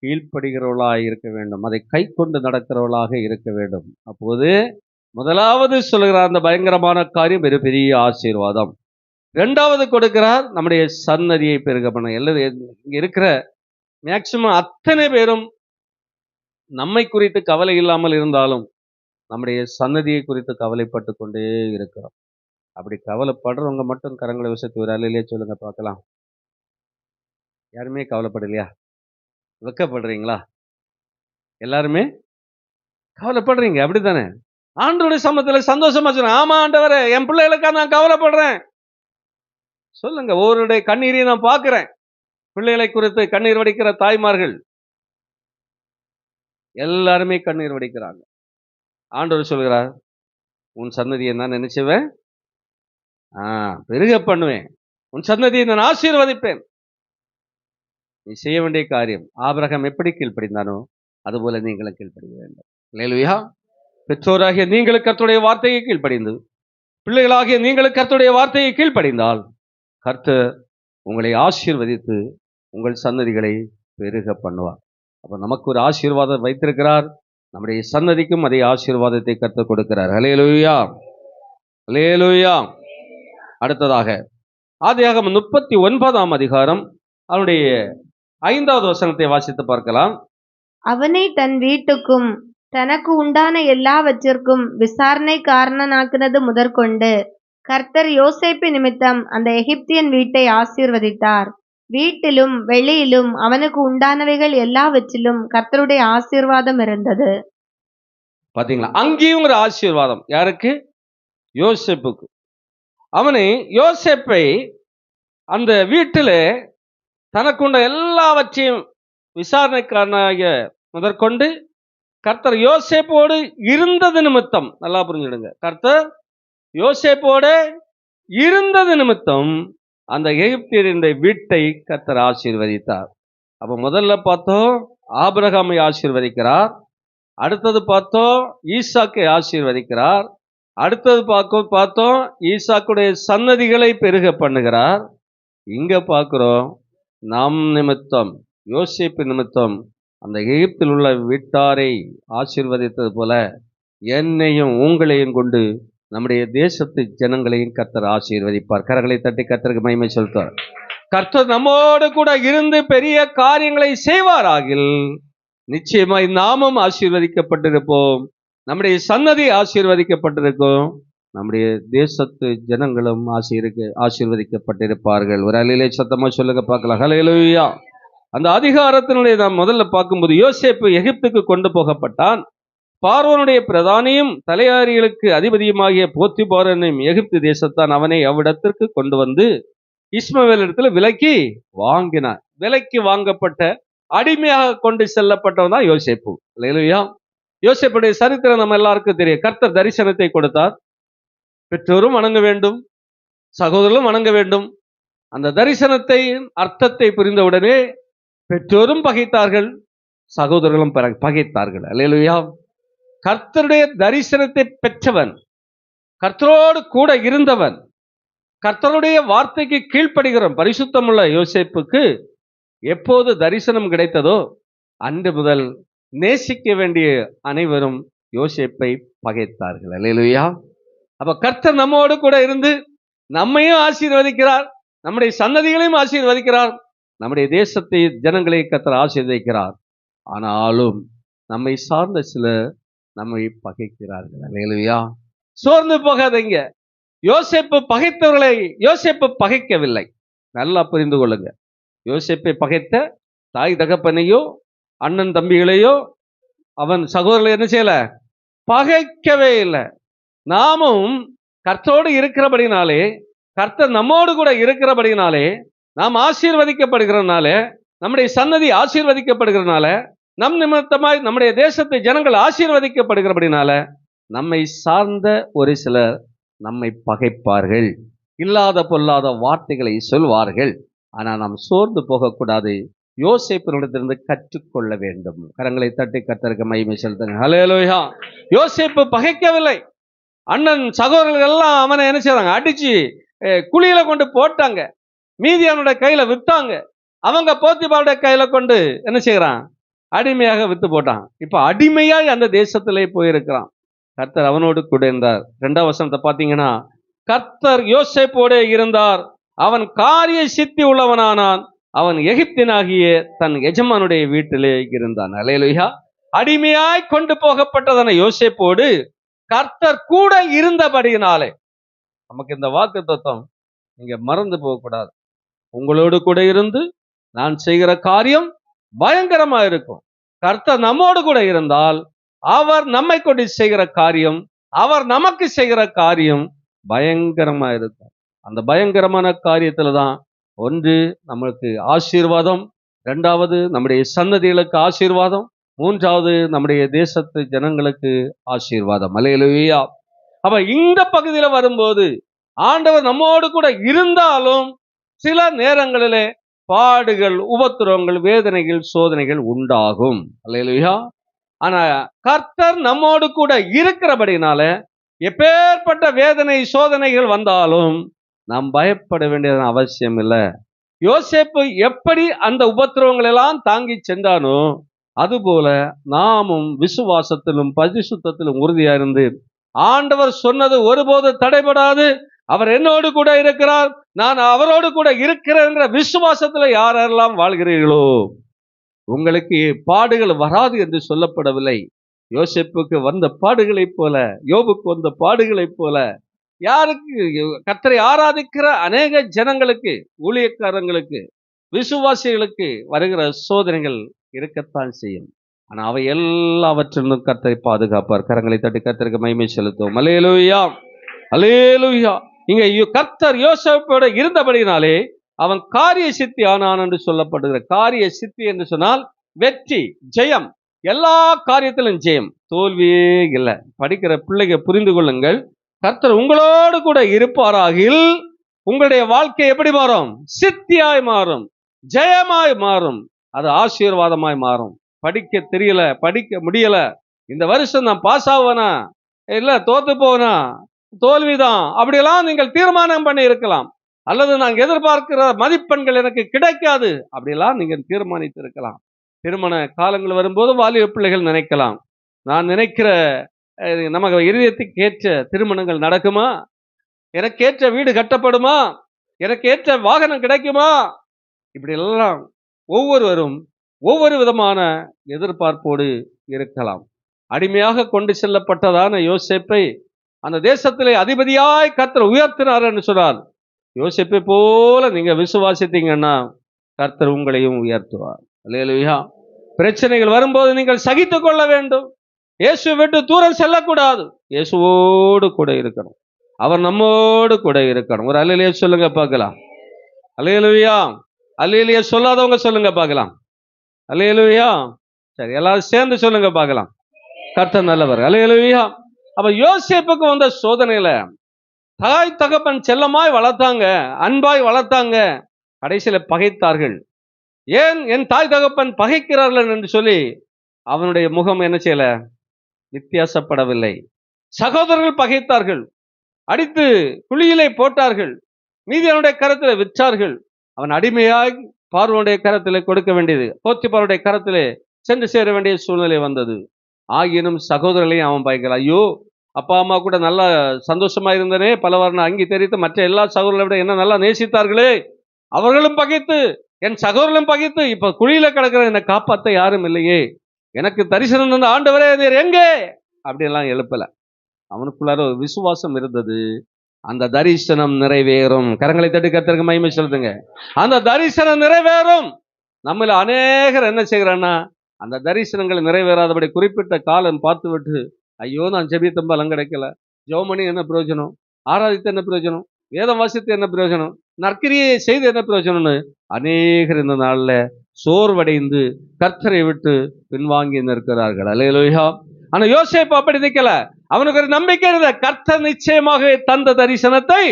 A: கீழ்ப்படுகிறவர்களாக இருக்க வேண்டும். அதை கை கொண்டு நடக்கிறவர்களாக இருக்க வேண்டும். அப்போது முதலாவது சொல்லுகிறார் அந்த பயங்கரமான காரியம், பெரிய ஆசீர்வாதம். இரண்டாவது கொடுக்கிறார், நம்முடைய சன்னதியை பெருக பண்ண. எல்லாரும் இங்க இருக்கிற மேக்சிமம் அத்தனை பேரும் நம்மை குறித்து கவலை இல்லாமல் இருந்தாலும் நம்முடைய சன்னதியை குறித்து கவலைப்பட்டு கொண்டே இருக்கிறோம். அப்படி கவலைப்படுறவங்க மட்டும் கரங்களை விஷயத்து ஒரு அல்லையே சொல்லுங்க பார்க்கலாம். யாருமே கவலைப்படலையா? வெக்கப்படுறீங்களா? எல்லாருமே கவலைப்படுறீங்க, அப்படித்தானே? ஆண்டவருடைய சமூகத்தில் சந்தோஷமா சொல்லுங்க, ஆமா ஆண்டவரே, என் பிள்ளைகளுக்காக நான் கவலைப்படுறேன் சொல்லுங்க. ஒவ்வொருடைய கண்ணீரை நான் பார்க்கிறேன். பிள்ளைகளை குறித்து கண்ணீர் வடிக்கிற தாய்மார்கள் எல்லாருமே கண்ணீர் வடிக்கிறாங்க. ஆண்டவர் சொல்கிறார், உன் சன்னதியை நான் நினைச்சுவேன், பெருக பண்ணுவேன், உன் சன்னதியை நான் ஆசீர்வதிப்பேன். நீ செய்ய வேண்டிய காரியம், ஆபிரகாம் எப்படி கீழ்ப்படிந்தானோ அதுபோல நீங்களும் கீழ்ப்படிய வேண்டும். அல்லேலூயா. பெற்றோராகிய நீங்களும் கர்த்தருடைய வார்த்தையை கீழ்ப்படிந்து, பிள்ளைகளாகிய நீங்களும் கர்த்தருடைய வார்த்தையை கீழ்ப்படிந்தால் கர்த்தர் உங்களை ஆசீர்வதித்து உங்கள் சன்னதிகளை பெருக பண்ணுவார். அப்ப நமக்கு ஒரு ஆசீர்வாதம் வைத்திருக்கிறார், நம்முடைய சன்னதிக்கும் அதே ஆசீர்வாதத்தை கர்த்தர் கொடுக்கிறார். அல்லேலூயா, அல்லேலூயா. அடுத்ததாக ஆதியாகமம் 39ஆம் அதிகாரம் அவனுடைய 5வது வசனத்தை வாசித்து பார்க்கலாம்.
B: அவனை தன் வீட்டுக்கும் தனக்கு உண்டான எல்லாவற்றிற்கும் விசாரணைக்காரனாக்குனது முதற்கொண்டு கர்த்தர் யோசேப்பு நிமித்தம் அந்த எகிப்தியன் வீட்டை ஆசீர்வதித்தார். வீட்டிலும் வெளியிலும் அவனுக்கு உண்டானவைகள் எல்லாவற்றிலும் கர்த்தருடைய ஆசீர்வாதம் இருந்தது.
A: பாத்தீங்களா? அங்கேயும் ஒரு ஆசீர்வாதம் யாருக்கு? யோசேப்புக்கு. யோசேப்பை அந்த வீட்டிலே தனக்குண்ட எல்லாவற்றையும் விசாரணைக்காரனாக முதற்கொண்டு கர்த்தர் யோசேப்போடு இருந்தது நிமித்தம், நல்லா புரிஞ்சுடுங்க, கர்த்தர் யோசேப்போடு இருந்தது நிமித்தம் அந்த எகிப்தியருடைய வீட்டை கர்த்தர் ஆசீர்வதித்தார். அப்ப முதல்ல பார்த்தோம் ஆபிரகாமை ஆசீர்வதிக்கிறார், அடுத்தது பார்த்தோம் ஈசாக்கை ஆசீர்வதிக்கிறார், அடுத்தது பார்த்தோம் ஈசாக்குடைய சன்னதிகளை பெருக பண்ணுகிறார். இங்க பார்க்கிறோம் நம் நிமித்தம், யோசேப்பு நிமித்தம் அந்த எகிப்தில் உள்ள வீட்டாரை ஆசீர்வதித்தது போல என்னையும் உங்களையும் கொண்டு நம்முடைய தேசத்து ஜனங்களையும் கர்த்தர் ஆசீர்வதிப்பார். கரங்களை தட்டி கர்த்தருக்கு மகிமை செலுத்துவார். கர்த்தர் நம்மோடு கூட இருந்து பெரிய காரியங்களை செய்வாராகில் நிச்சயமாய் நாமும் ஆசீர்வதிக்கப்பட்டிருப்போம், நம்முடைய சன்னதி ஆசீர்வதிக்கப்பட்டிருக்கும், நம்முடைய தேசத்து ஜனங்களும் ஆசீர்வதிக்கப்பட்டிருப்பார்கள். ஒரு அலையிலே சத்தமா சொல்லுங்க பார்க்கலாம். ஹல்லேலூயா. அந்த அதிகாரத்தினுடைய நாம் முதல்ல பார்க்கும்போது யோசேப்பு எகிப்துக்கு கொண்டு போகப்பட்டான். பார்வோனுடைய பிரதானியும் தலையாரிகளுக்கு அதிபதியுமாகிய போத்திபாரனையும் எகிப்து தேசத்தான் அவனை அவ்விடத்திற்கு கொண்டு வந்து இஸ்மவேல் இடத்துல விலைக்கு வாங்கினார். விலைக்கு வாங்கப்பட்ட அடிமையாக கொண்டு செல்லப்பட்டவன் தான் யோசேப்பு. ஹல்லேலூயா. யோசேப்புடைய சரித்திரம் நம்ம எல்லாருக்கும் தெரியும். கர்த்தர் தரிசனத்தை கொடுத்தார், பெற்றோரும் வணங்க வேண்டும், சகோதரரும் வணங்க வேண்டும். அந்த தரிசனத்தை அர்த்தத்தை புரிந்தவுடனே பெற்றோரும் பகைத்தார்கள், சகோதரர்களும் பகைத்தார்கள். அல்லேலூயா. கர்த்தருடைய தரிசனத்தை பெற்றவன், கர்த்தரோடு கூட இருந்தவன், கர்த்தருடைய வார்த்தைக்கு கீழ்ப்படுகிறவன் பரிசுத்தமுள்ள யோசேப்புக்கு எப்போது தரிசனம் கிடைத்ததோ அன்று முதல் நேசிக்க வேண்டிய அனைவரும் யோசேப்பை பகைத்தார்கள். அல்லேலூயா. அப்ப கர்த்தர் நம்மோடு கூட இருந்து நம்மையும் ஆசீர்வதிக்கிறார், நம்முடைய சன்னதிகளையும் ஆசீர்வதிக்கிறார், நம்முடைய தேசத்தை ஜனங்களை கர்த்தர் ஆசீர்வதிக்கிறார். ஆனாலும் நம்மை சார்ந்த சிலர் நம்மை பகைக்கிறார்கள். அல்லேலூயா. சோர்ந்து போகாதீங்க. யோசேப்பு பகைத்தவர்களை யோசேப்பு பகைக்கவில்லை. நல்லா புரிந்து கொள்ளுங்க. யோசேப்பை பகைத்த தாய் தகப்பனையோ அண்ணன் தம்பிகளையோ அவன் சகோதரர்களை என்ன செய்யல? பகைக்கவே இல்லை. நாமும் கர்த்தரோடு இருக்கிறபடினாலே, கர்த்தர் நம்மோடு கூட இருக்கிறபடினாலே, நாம் ஆசீர்வதிக்கப்படுகிறனால, நம்முடைய சன்னதி ஆசீர்வதிக்கப்படுகிறனால, நம் நிமித்தமாய் நம்முடைய தேசத்து ஜனங்கள் ஆசீர்வதிக்கப்படுகிறபடினால நம்மை சார்ந்த ஒரு சிலர் நம்மை பகைப்பார்கள், இல்லாத பொல்லாத வார்த்தைகளை சொல்வார்கள். ஆனால் நாம் சோர்ந்து போகக்கூடாது. யோசேப்பினிடத்திலிருந்து கற்றுக்கொள்ள வேண்டும். கரங்களை தட்டி கர்த்தருக்கு மகிமை செலுத்துங்க. ஹல்லேலூயா. யோசேப்பு பகைக்கவில்லை. அண்ணன் சகோதரர்கள் எல்லாம் அவனை என்ன செய்றாங்க? அடிச்சு குழியில கொண்டு போட்டாங்க, மீதியானுடைய கையில வித்தாங்க. அவங்க போத்திபாருடைய கையில கொண்டு என்ன செய்யறான்? அடிமையாக வித்து போட்டான். இப்ப அடிமையாய் அந்த தேசத்திலே போயிருக்கிறான். கர்த்தர் அவனோடு கூட இருந்தார். 2ஆம் வசனத்தை பார்த்தீங்கன்னா, கர்த்தர் யோசேப்போடே இருந்தார், அவன் காரிய சித்தி உள்ளவனானான், அவன் எகிப்தினாகிய தன் எஜமானுடைய வீட்டிலே இருந்தான். அல்லேலூயா. அடிமையாய் கொண்டு போகப்பட்டதான யோசேப்போடு கர்த்தர் கூட இருந்தபடியினாலே, நமக்கு இந்த வாக்குத்தத்தம் நீங்க மறந்து போகக்கூடாது. உங்களோடு கூட இருந்து நான் செய்கிற காரியம் பயங்கரமா இருக்கும். கர்த்தர் நம்மோடு கூட இருந்தால் அவர் நம்மை கொண்டு செய்கிற காரியம், அவர் நமக்கு செய்கிற காரியம் பயங்கரமா இருக்கும். அந்த பயங்கரமான காரியத்துல தான் ஒன்று நமக்கு ஆசீர்வாதம், 2வது நம்முடைய சன்னதிகளுக்கு ஆசீர்வாதம், 3வது நம்முடைய தேசத்து ஜனங்களுக்கு ஆசீர்வாதம். அல்லேலூயா. அப்ப இந்த பகுதியில வரும்போது ஆண்டவர் நம்மோடு கூட இருந்தாலும் சில நேரங்களிலே பாடுகள், உபத்திரவங்கள், வேதனைகள், சோதனைகள் உண்டாகும். அல்லேலூயா. ஆனா கர்த்தர் நம்மோடு கூட இருக்கிறபடினால எப்பேற்பட்ட வேதனை சோதனைகள் வந்தாலும் நாம் பயப்பட வேண்டியது அவசியம் இல்லை. யோசேப்பு எப்படி அந்த உபத்திரவங்கள் எல்லாம் தாங்கி சென்றானோ அதுபோல நாமும் விசுவாசத்திலும் பரிசுத்தத்திலும் உறுதியா இருந்து, ஆண்டவர் சொன்னது ஒருபோது தடைபடாது, அவர் என்னோடு கூட இருக்கிறார், நான் அவரோடு கூட இருக்கிறேன் என்ற விசுவாசத்துல யாரெல்லாம் வாழ்கிறீர்களோ உங்களுக்கு பாடுகள் வராது என்று சொல்லப்படவில்லை. யோசேப்புக்கு வந்த பாடுகளைப் போல, யோபுக்கு வந்த பாடுகளைப் போல, யாருக்கு கர்த்தரை ஆராதிக்கிற அநேக ஜனங்களுக்கு, ஊழியக்காரங்களுக்கு, விசுவாசிகளுக்கு வருகிற சோதனைகள் இருக்கத்தான் செய்யும். ஆனா அவை எல்லாவற்றிலும் கர்த்தரை பாதுகாப்பார். கரங்களை தட்டி கர்த்தருக்கு மகிமை செலுத்துவோம். அல்லேலூயா, அல்லேலூயா. இங்க கர்த்தர் யோசேப்போட இருந்தபடினாலே அவன் காரிய சித்தி ஆனான் என்று சொல்லப்படுகிற. காரிய சித்தி என்று சொன்னால் வெற்றி, ஜெயம், எல்லா காரியத்திலும் ஜெயம், தோல்வியே இல்லை. படிக்கிற பிள்ளைங்க புரிந்து கொள்ளுங்கள், கர்த்தர் உங்களோடு கூட இருப்பாராகில் உங்களுடைய வாழ்க்கை எப்படி மாறும்? சித்தியாய் மாறும், ஜெயமாய் மாறும், அது ஆசீர்வாதமாய் மாறும். படிக்க தெரியல, படிக்க முடியல, இந்த வருஷம் நான் பாஸ் ஆவனா இல்ல தோத்து போவனா, தோல்விதான், அப்படியெல்லாம் நீங்கள் தீர்மானம் பண்ணி இருக்கலாம். அல்லது நான் எதிர்பார்க்கிற மதிப்பெண்கள் எனக்கு கிடைக்காது, அப்படியெல்லாம் நீங்கள் தீர்மானித்து இருக்கலாம். திருமண காலங்கள் வரும்போது வாலிப பிள்ளைகள் நினைக்கலாம், நான் நினைக்கிற நமக்கு இதயத்துக்கு ஏற்ற திருமணங்கள் நடக்குமா, எனக்கு ஏற்ற வீடு கட்டப்படுமா, எனக்கு ஏற்ற வாகனம் கிடைக்குமா, இப்படி எல்லாம் ஒவ்வொருவரும் ஒவ்வொரு விதமான எதிர்பார்ப்போடு இருக்கலாம். அடிமையாக கொண்டு செல்லப்பட்டதான யோசேப்பை அந்த தேசத்திலே அதிபதியாய் கர்த்தர் உயர்த்தினார் என்று சொன்னார். யோசேப்பை போல நீங்க விசுவாசித்தீங்கன்னா கர்த்தர் உங்களையும் உயர்த்துவார். அல்லேலூயா. பிரச்சனைகள் வரும்போது நீங்கள் சகித்துக் கொள்ள வேண்டும். இயேசுவை விட்டு தூரம் செல்லக்கூடாது. இயேசுவோடு கூட இருக்கணும், அவர் நம்மோடு கூட இருக்கணும். ஒரு அல்லேலூயா சொல்லுங்க பார்க்கலாம். அல்லேலூயா. அல்லேலூயா சொல்லாதவங்க சொல்லுங்க பார்க்கலாம். அல்லேலூயா. சரி, எல்லாரும் சேர்ந்து சொல்லுங்க பார்க்கலாம். கர்த்தர் நல்லவர். அல்லேலூயா. அப்ப யோசேப்புக்கு வந்த சோதனையில தாய் தகப்பன் செல்லமாய் வளர்த்தாங்க, அன்பாய் வளர்த்தாங்க, கடைசியில பகைத்தார்கள். ஏன் என் தாய் தகப்பன் பகைக்கிறார்கள் என்று சொல்லி அவனுடைய முகம் என்ன செய்யல, வித்தியாசப்படவில்லை. சகோதரர்கள் பகைத்தார்கள், அடித்து குழியிலே போட்டார்கள், மீதியனுடைய கரத்திலே விற்றார்கள். அவன் அடிமையாய் பார்வோனுடைய கரத்திலே கொடுக்க வேண்டியது, போத்திபாருடைய கரத்திலே சென்று சேர வேண்டிய சூழ்நிலை வந்தது. ஆகினும் சகோதரர்களையும் அவன் பயங்கர, ஐயோ அப்பா அம்மா கூட நல்லா சந்தோஷமா இருந்தனே, பலவர்ண அங்கி தெரிவித்து மற்ற எல்லா சகோதரர்களை விட என்ன நல்லா நேசித்தார்களே, அவர்களும் பகைத்து என் சகோதரர்களும் பகைத்து இப்ப குழியில கிடக்கிற என்னை காப்பாற்ற யாரும் இல்லையே, எனக்கு தரிசனம் தந்த ஆண்டவரே நீர் எங்கே, அப்படியெல்லாம் எழுப்பல. அவனுக்குள்ளார ஒரு விசுவாசம் இருந்தது. அந்த தரிசனம் நிறைவேறும். கரங்களை தட்டி கர்த்தருக்கு மகிமை செலுத்துங்க. அந்த தரிசனம் நிறைவேறும். நம்மள அநேகர் என்ன செய்கிறான்னா, அந்த தரிசனங்கள் நிறைவேறாதபடி குறிப்பிட்ட காலம் பார்த்து விட்டு, ஐயோ நான் ஜெபித்த பலன் கிடைக்கல, ஜெபமணி என்ன பிரயோஜனம், ஆராதித்து என்ன பிரயோஜனம், வேதம் வாசித்து என்ன பிரயோஜனம், நற்கிரியை செய்து என்ன பிரயோஜனம்னு அநேகர் இந்த நாள்ல சோர்வடைந்து கர்த்தரை விட்டு பின்வாங்கி நிற்கிறார்கள். அல்லேலூயா. ஆனா யோசேப்பு அப்படி நிக்கல. அவனுக்கு ஒரு நம்பிக்கை இருந்த, கர்த்தர் நிச்சயமாக தந்த தரிசனத்தை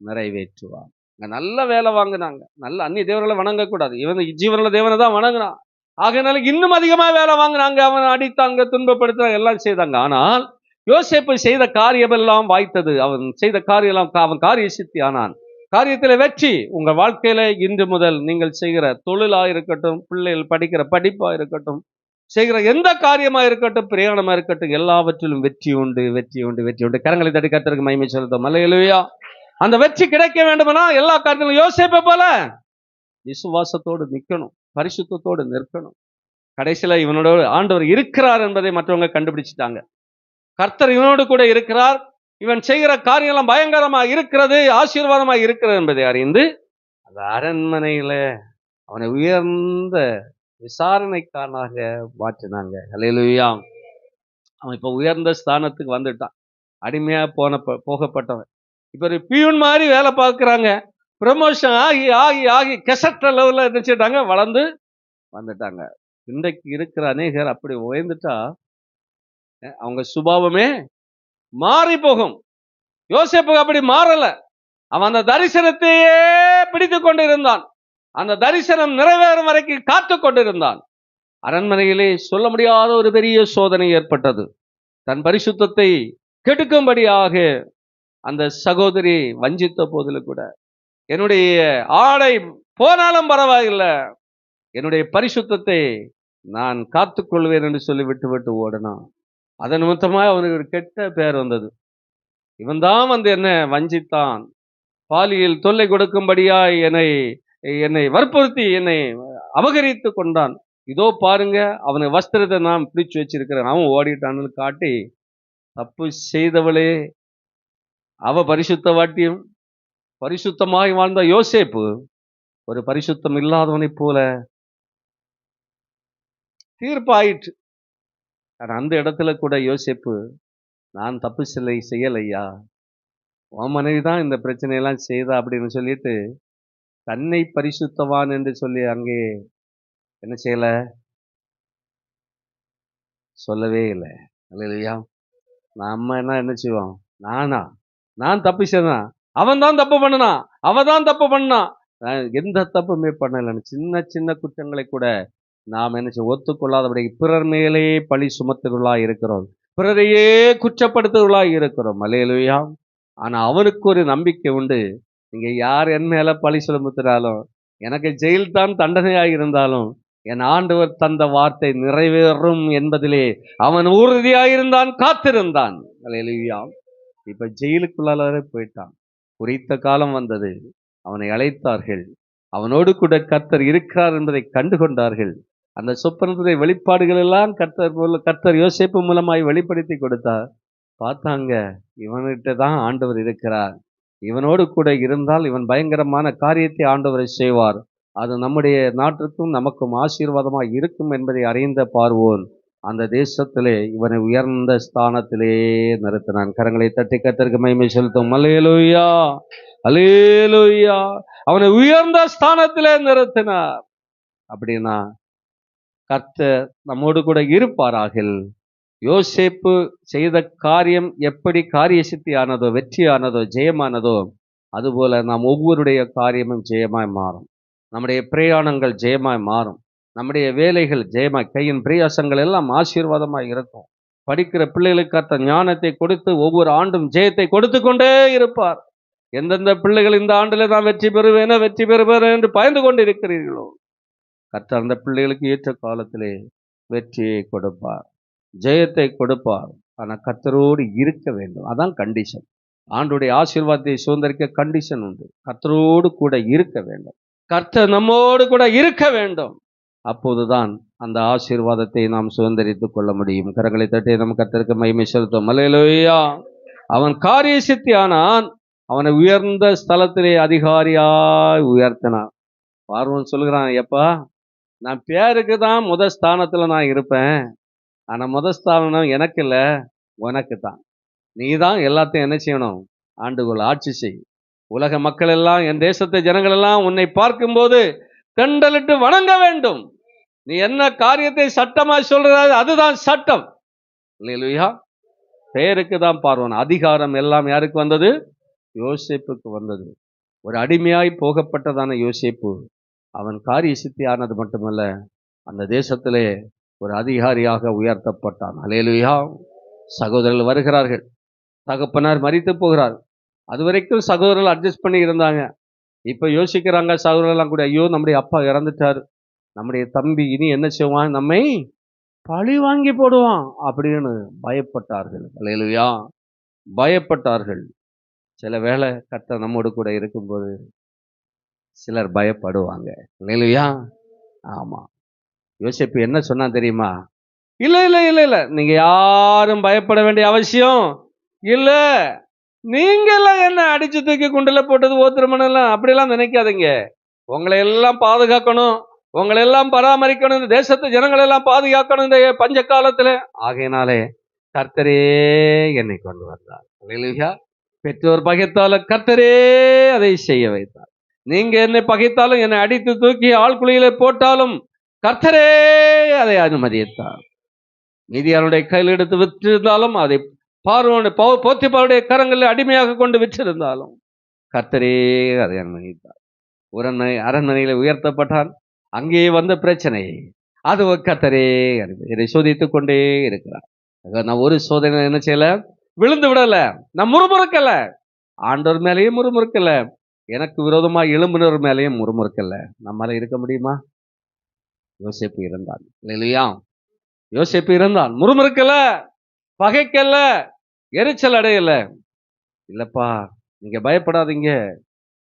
A: நிறைவேற்றுவார். நல்ல வேலை வாங்கினாங்க, நல்ல அந்நிய தேவர்களை வணங்கக்கூடாது, இவன் ஜீவனுள்ள தேவனை தான் வணங்கினான். ஆகையினால இன்னும் அதிகமா வேலை வாங்கினாங்க, அவன் அடித்தாங்க, துன்பப்படுத்தாங்க, எல்லாம் செய்தாங்க. ஆனால் யோசேப்பு செய்த காரியம் எல்லாம் வாய்த்தது. அவன் செய்த காரியம் எல்லாம் அவன் காரிய சித்தி ஆனான். காரியத்தில் வெற்றி. உங்க வாழ்க்கையில இன்று முதல் நீங்கள் செய்கிற தொழிலா இருக்கட்டும், பிள்ளைகள் படிக்கிற படிப்பா இருக்கட்டும், செய்கிற எந்த காரியமா இருக்கட்டும், பிரயாணமா இருக்கட்டும், எல்லாவற்றிலும் வெற்றி உண்டு, வெற்றி உண்டு, வெற்றி உண்டு. கரங்களை தட்டி கர்த்தருக்கு மகிமை செலுத்தும். அல்லேலூயா. அந்த வெற்றி கிடைக்க வேண்டும்னா எல்லா காரியத்திலும் யோசேப்பை போல விசுவாசத்தோடு நிற்கணும், பரிசுத்தத்தோடு நிற்கணும். கடைசியில இவனோட ஆண்டவர் இருக்கிறார் என்பதை மற்றவங்க கண்டுபிடிச்சிட்டாங்க. கர்த்தர் இவனோடு கூட இருக்கிறார், இவன் செய்கிற காரியம் எல்லாம் பயங்கரமா இருக்கிறது, ஆசீர்வாதமா இருக்கிறது என்பதை அறிந்து அந்த அரண்மனையில அவனை உயர்ந்த விசாரணைக்காரனாக மாற்றினாங்க. அல்லேலூயா. அவன் இப்ப உயர்ந்த ஸ்தானத்துக்கு வந்துட்டான். அடிமையா போகப்பட்டவன் இப்ப ஒரு பியூன் மாதிரி வேலை பார்க்குறாங்க. ப்ரமோஷன் ஆகி ஆகி ஆகி கெசட்ட லெவலில் இருந்துச்சுட்டாங்க, வளர்ந்து வந்துட்டாங்க. இன்றைக்கு இருக்கிற அநேகர் அப்படி உயர்ந்துட்டா அவங்க சுபாவமே மாறி போகும். யோசேப்புக்கு அப்படி மாறல. அவன் அந்த தரிசனத்தையே பிடித்து கொண்டு இருந்தான். அந்த தரிசனம் நிறைவேறும் வரைக்கும் காத்து கொண்டிருந்தான். அரண்மனையிலே சொல்ல முடியாத ஒரு பெரிய சோதனை ஏற்பட்டது. தன் பரிசுத்தத்தை கெடுக்கும்படியாக அந்த சகோதரி வஞ்சித்த போதிலும் கூட, என்னுடைய ஆடை போனாலும் பரவாயில்லை, என்னுடைய பரிசுத்தத்தை நான் காத்துக்கொள்வேன் என்று சொல்லி விட்டு விட்டு ஓடினான். அதன் நிமித்தமாக அவனுக்கு ஒரு கெட்ட பெயர் வந்தது. இவன் தான் வந்து என்ன வஞ்சித்தான், பாலியல் தொல்லை கொடுக்கும்படியாய் என்னை வற்புறுத்தி என்னை அபகரித்து கொண்டான். இதோ பாருங்க, அவனை வஸ்திரத்தை நான் பிடிச்சு வச்சிருக்கிறேன், அவன் ஓடிட்டான்னு காட்டி, தப்பு செய்தவளே அவ பரிசுத்த வாட்டியும் பரிசுத்தமாய் வாழ்ந்த யோசேப்பு ஒரு பரிசுத்தம் இல்லாதவனை போல தீர்ப்பாயிற்று. ஆனா அந்த இடத்துல கூட யோசேப்பு, நான் தப்பு செய்யலையா, உன் மனைவி தான் இந்த பிரச்சனையெல்லாம் செய்தா அப்படின்னு சொல்லிட்டு தன்னை பரிசுத்தவான் என்று சொல்லி அங்கே என்ன செய்யல, சொல்லவே இல்லை. அல்லேலூயா. நம்ம என்ன செய்வோம், நான் தப்பு செய்தான், அவன் தான் தப்பு பண்ணனான், அவ தான் தப்பு பண்ணான், எந்த தப்புமே பண்ணலன்னு சின்ன சின்ன குற்றங்களை கூட நாம் என்ன செய்ய ஒத்துக்கொள்ளாதபடி பிறர் மேலே பழி சுமத்துகளாய் இருக்கிறோம், பிறரையே குற்றப்படுத்துகளாய் இருக்கிறோம். அல்லேலூயா. ஆனா அவனுக்கு ஒரு நம்பிக்கை உண்டு, நீங்க யார் என் மேல பழி சுமத்தினாலும், எனக்கு ஜெயில் தான் தண்டனையாக இருந்தாலும் என் ஆண்டவர் தந்த வார்த்தை நிறைவேறும் என்பதிலே அவன் உறுதியாயிருந்தான், காத்திருந்தான். அல்லேலூயா. இப்ப ஜெயிலுக்குள்ளார போயிட்டான். குறித்த காலம் வந்தது, அவனை அழைத்தார்கள், அவனோடு கூட கர்த்தர் இருக்கிறார் என்பதை கண்டு கொண்டார்கள். அந்த சொப்பனத்துடைய வெளிப்பாடுகள் எல்லாம் கர்த்தர் யோசேப்பு மூலமாய் வெளிப்படுத்தி கொடுத்தார். பார்த்தாங்க, இவன்கிட்ட தான் ஆண்டவர் இருக்கிறார், இவனோடு கூட இருந்தால் இவன் பயங்கரமான காரியத்தை ஆண்டவரை செய்வார், அது நம்முடைய நாட்டிற்கும் நமக்கும் ஆசீர்வாதமாக இருக்கும் என்பதை அறிந்த பார்வோன் அந்த தேசத்திலே இவனை உயர்ந்த ஸ்தானத்திலே நிறுத்தினான். கரங்களை தட்டி கர்த்தருக்கு மகிமை செலுத்தும். அல்லேலூயா, அல்லேலூயா. அவனை உயர்ந்த ஸ்தானத்திலே நிறுத்தினார். அப்படின்னா கர்த்தர் நம்மோடு கூட இருப்பாராக. யோசேப்பு செய்த காரியம் எப்படி காரிய சித்தியானதோ, வெற்றியானதோ, ஜெயமானதோ, அதுபோல நாம் ஒவ்வொருடைய காரியமும் ஜெயமாய் மாறும். நம்முடைய பிரயாணங்கள் ஜெயமாய் மாறும். நம்முடைய வேலைகள் ஜெயமாய், கையின் பிரயாசங்கள் எல்லாம் ஆசீர்வாதமாய் இருக்கும். படிக்கிற பிள்ளைகளுக்கு கர்த்தர் ஞானத்தை கொடுத்து ஒவ்வொரு ஆண்டும் ஜெயத்தை கொடுத்து கொண்டே இருப்பார். எந்தெந்த பிள்ளைகள் இந்த ஆண்டில் நான் வெற்றி பெறுவேன் என்று பயந்து கொண்டு இருக்கிறீர்களோ, கர்த்தர் அந்த பிள்ளைகளுக்கு ஏற்ற காலத்திலே வெற்றியை கொடுப்பார், ஜெயத்தை கொடுப்பார். ஆனால் கர்த்தரோடு இருக்க வேண்டும். அதான் கண்டிஷன். ஆண்டுடைய ஆசீர்வாதத்தை சுதந்திரிக்க கண்டிஷன் உண்டு. கர்த்தரோடு கூட இருக்க வேண்டும். கர்த்தர் நம்மோடு கூட இருக்க வேண்டும். அப்போதுதான் அந்த ஆசீர்வாதத்தை நாம் சுதந்திரித்துக் கொள்ள முடியும். கரங்களை தட்டி நம்ம கர்த்தருக்கு மகிமை செலுத்தும். அல்லேலூயா. அவன் காரிய சித்தியானான், அவனை உயர்ந்த ஸ்தலத்திலே அதிகாரியாய் உயர்த்தினான். பார்வன் சொல்கிறான், எப்பா நான் பேருக்கு தான் முதல் ஸ்தானத்தில் நான் இருப்பேன், ஆனால் முதல் ஸ்தானம் எனக்கு இல்லை, உனக்கு தான். நீ தான் எல்லாத்தையும் என்ன செய்யணும், ஆண்டுகோள் ஆட்சி செய். உலக மக்கள் எல்லாம், என் தேசத்து ஜனங்கள் எல்லாம் உன்னை பார்க்கும்போது கண்டலிட்டு வணங்க வேண்டும். நீ என்ன காரியத்தை சட்டமாய் சொல்றாரு, அதுதான் சட்டம். இல்லையா? பெயருக்கு தான் பார்வன். அதிகாரம் எல்லாம் யாருக்கு வந்தது? யோசேப்புக்கு வந்தது. ஒரு அடிமையாய் போகப்பட்டதான யோசேப்பு அவன் காரிய சித்தியானது மட்டுமல்ல, அந்த தேசத்திலே ஒரு அதிகாரியாக உயர்த்தப்பட்டான். அல்லேலூயா. சகோதரர்கள் வருகிறார்கள், தகப்பனார் மரித்து போகிறார். அது வரைக்கும் சகோதரர்கள் அட்ஜஸ்ட் பண்ணி இருந்தாங்க. இப்போ யோசிக்கிறாங்க சகோதரர்கள்லாம் கூட, ஐயோ நம்முடைய அப்பா இறந்துட்டார், நம்முடைய தம்பி இனி என்ன செய்வான், நம்மை பழி வாங்கி போடுவான் அப்படின்னு பயப்பட்டார்கள். அல்லேலூயா. பயப்பட்டார்கள். சில வேளை கர்த்தர் நம்மோடு கூட இருக்கும்போது சிலர் பயப்படுவாங்க. அல்லேலூயா. ஆமா. யோசேப்பு என்ன சொன்னா தெரியுமா? இல்லை இல்லை இல்லை இல்லை, நீங்க யாரும் பயப்பட வேண்டிய அவசியம் இல்லை. நீங்க எல்லாம் என்ன அடிச்சு தூக்கி குண்டுல போட்டது ஓத்திரமெல்லாம் அப்படியெல்லாம் நினைக்காதீங்க. உங்களை எல்லாம் பாதுகாக்கணும், உங்களை எல்லாம் பராமரிக்கணும், இந்த தேசத்து ஜனங்களை எல்லாம் பாதுகாக்கணும் இந்த பஞ்ச காலத்துல. ஆகையினாலே கர்த்தரே என்னை கொண்டு வந்தார். அல்லேலூயா. பெற்றோர் பகைத்தாலும் கர்த்தரே அதை செய்ய வைத்தார். நீங்க என்னை பகைத்தாலும், என்னை அடித்து தூக்கி ஆழ்குழியில போட்டாலும் கர்த்தரே அதை அனுமதித்தார். மீதியாருடைய கையில் எடுத்து விற்றிருந்தாலும், அதை போத்திபாருடைய கரங்களில் அடிமையாக கொண்டு விற்றிருந்தாலும் கர்த்தரே அதை அனுமதித்தார். அரண்மனையில உயர்த்தப்பட்டான். அங்கே வந்த பிரச்சனை அது கர்த்தரே இதை சோதித்துக் கொண்டே இருக்கிறார். நான் ஒரு சோதனை என்ன செய்யல, விழுந்து விடல, நான் முறுமுறுக்கல, ஆண்டவர் மேலேயும் முறுமுறுக்கல, எனக்கு விரோதமா எழும்பினர் மேலேயும் முறுமுறுக்கல. நம்மளால இருக்க முடியுமா? யோசேப்பு இருந்தான். இல்லையா? யோசேப்பு இருந்தான், முறுமுறுக்கல, பகைக்கல, எரிச்சல் அடையல. இல்லப்பா நீங்க பயப்படாதீங்க,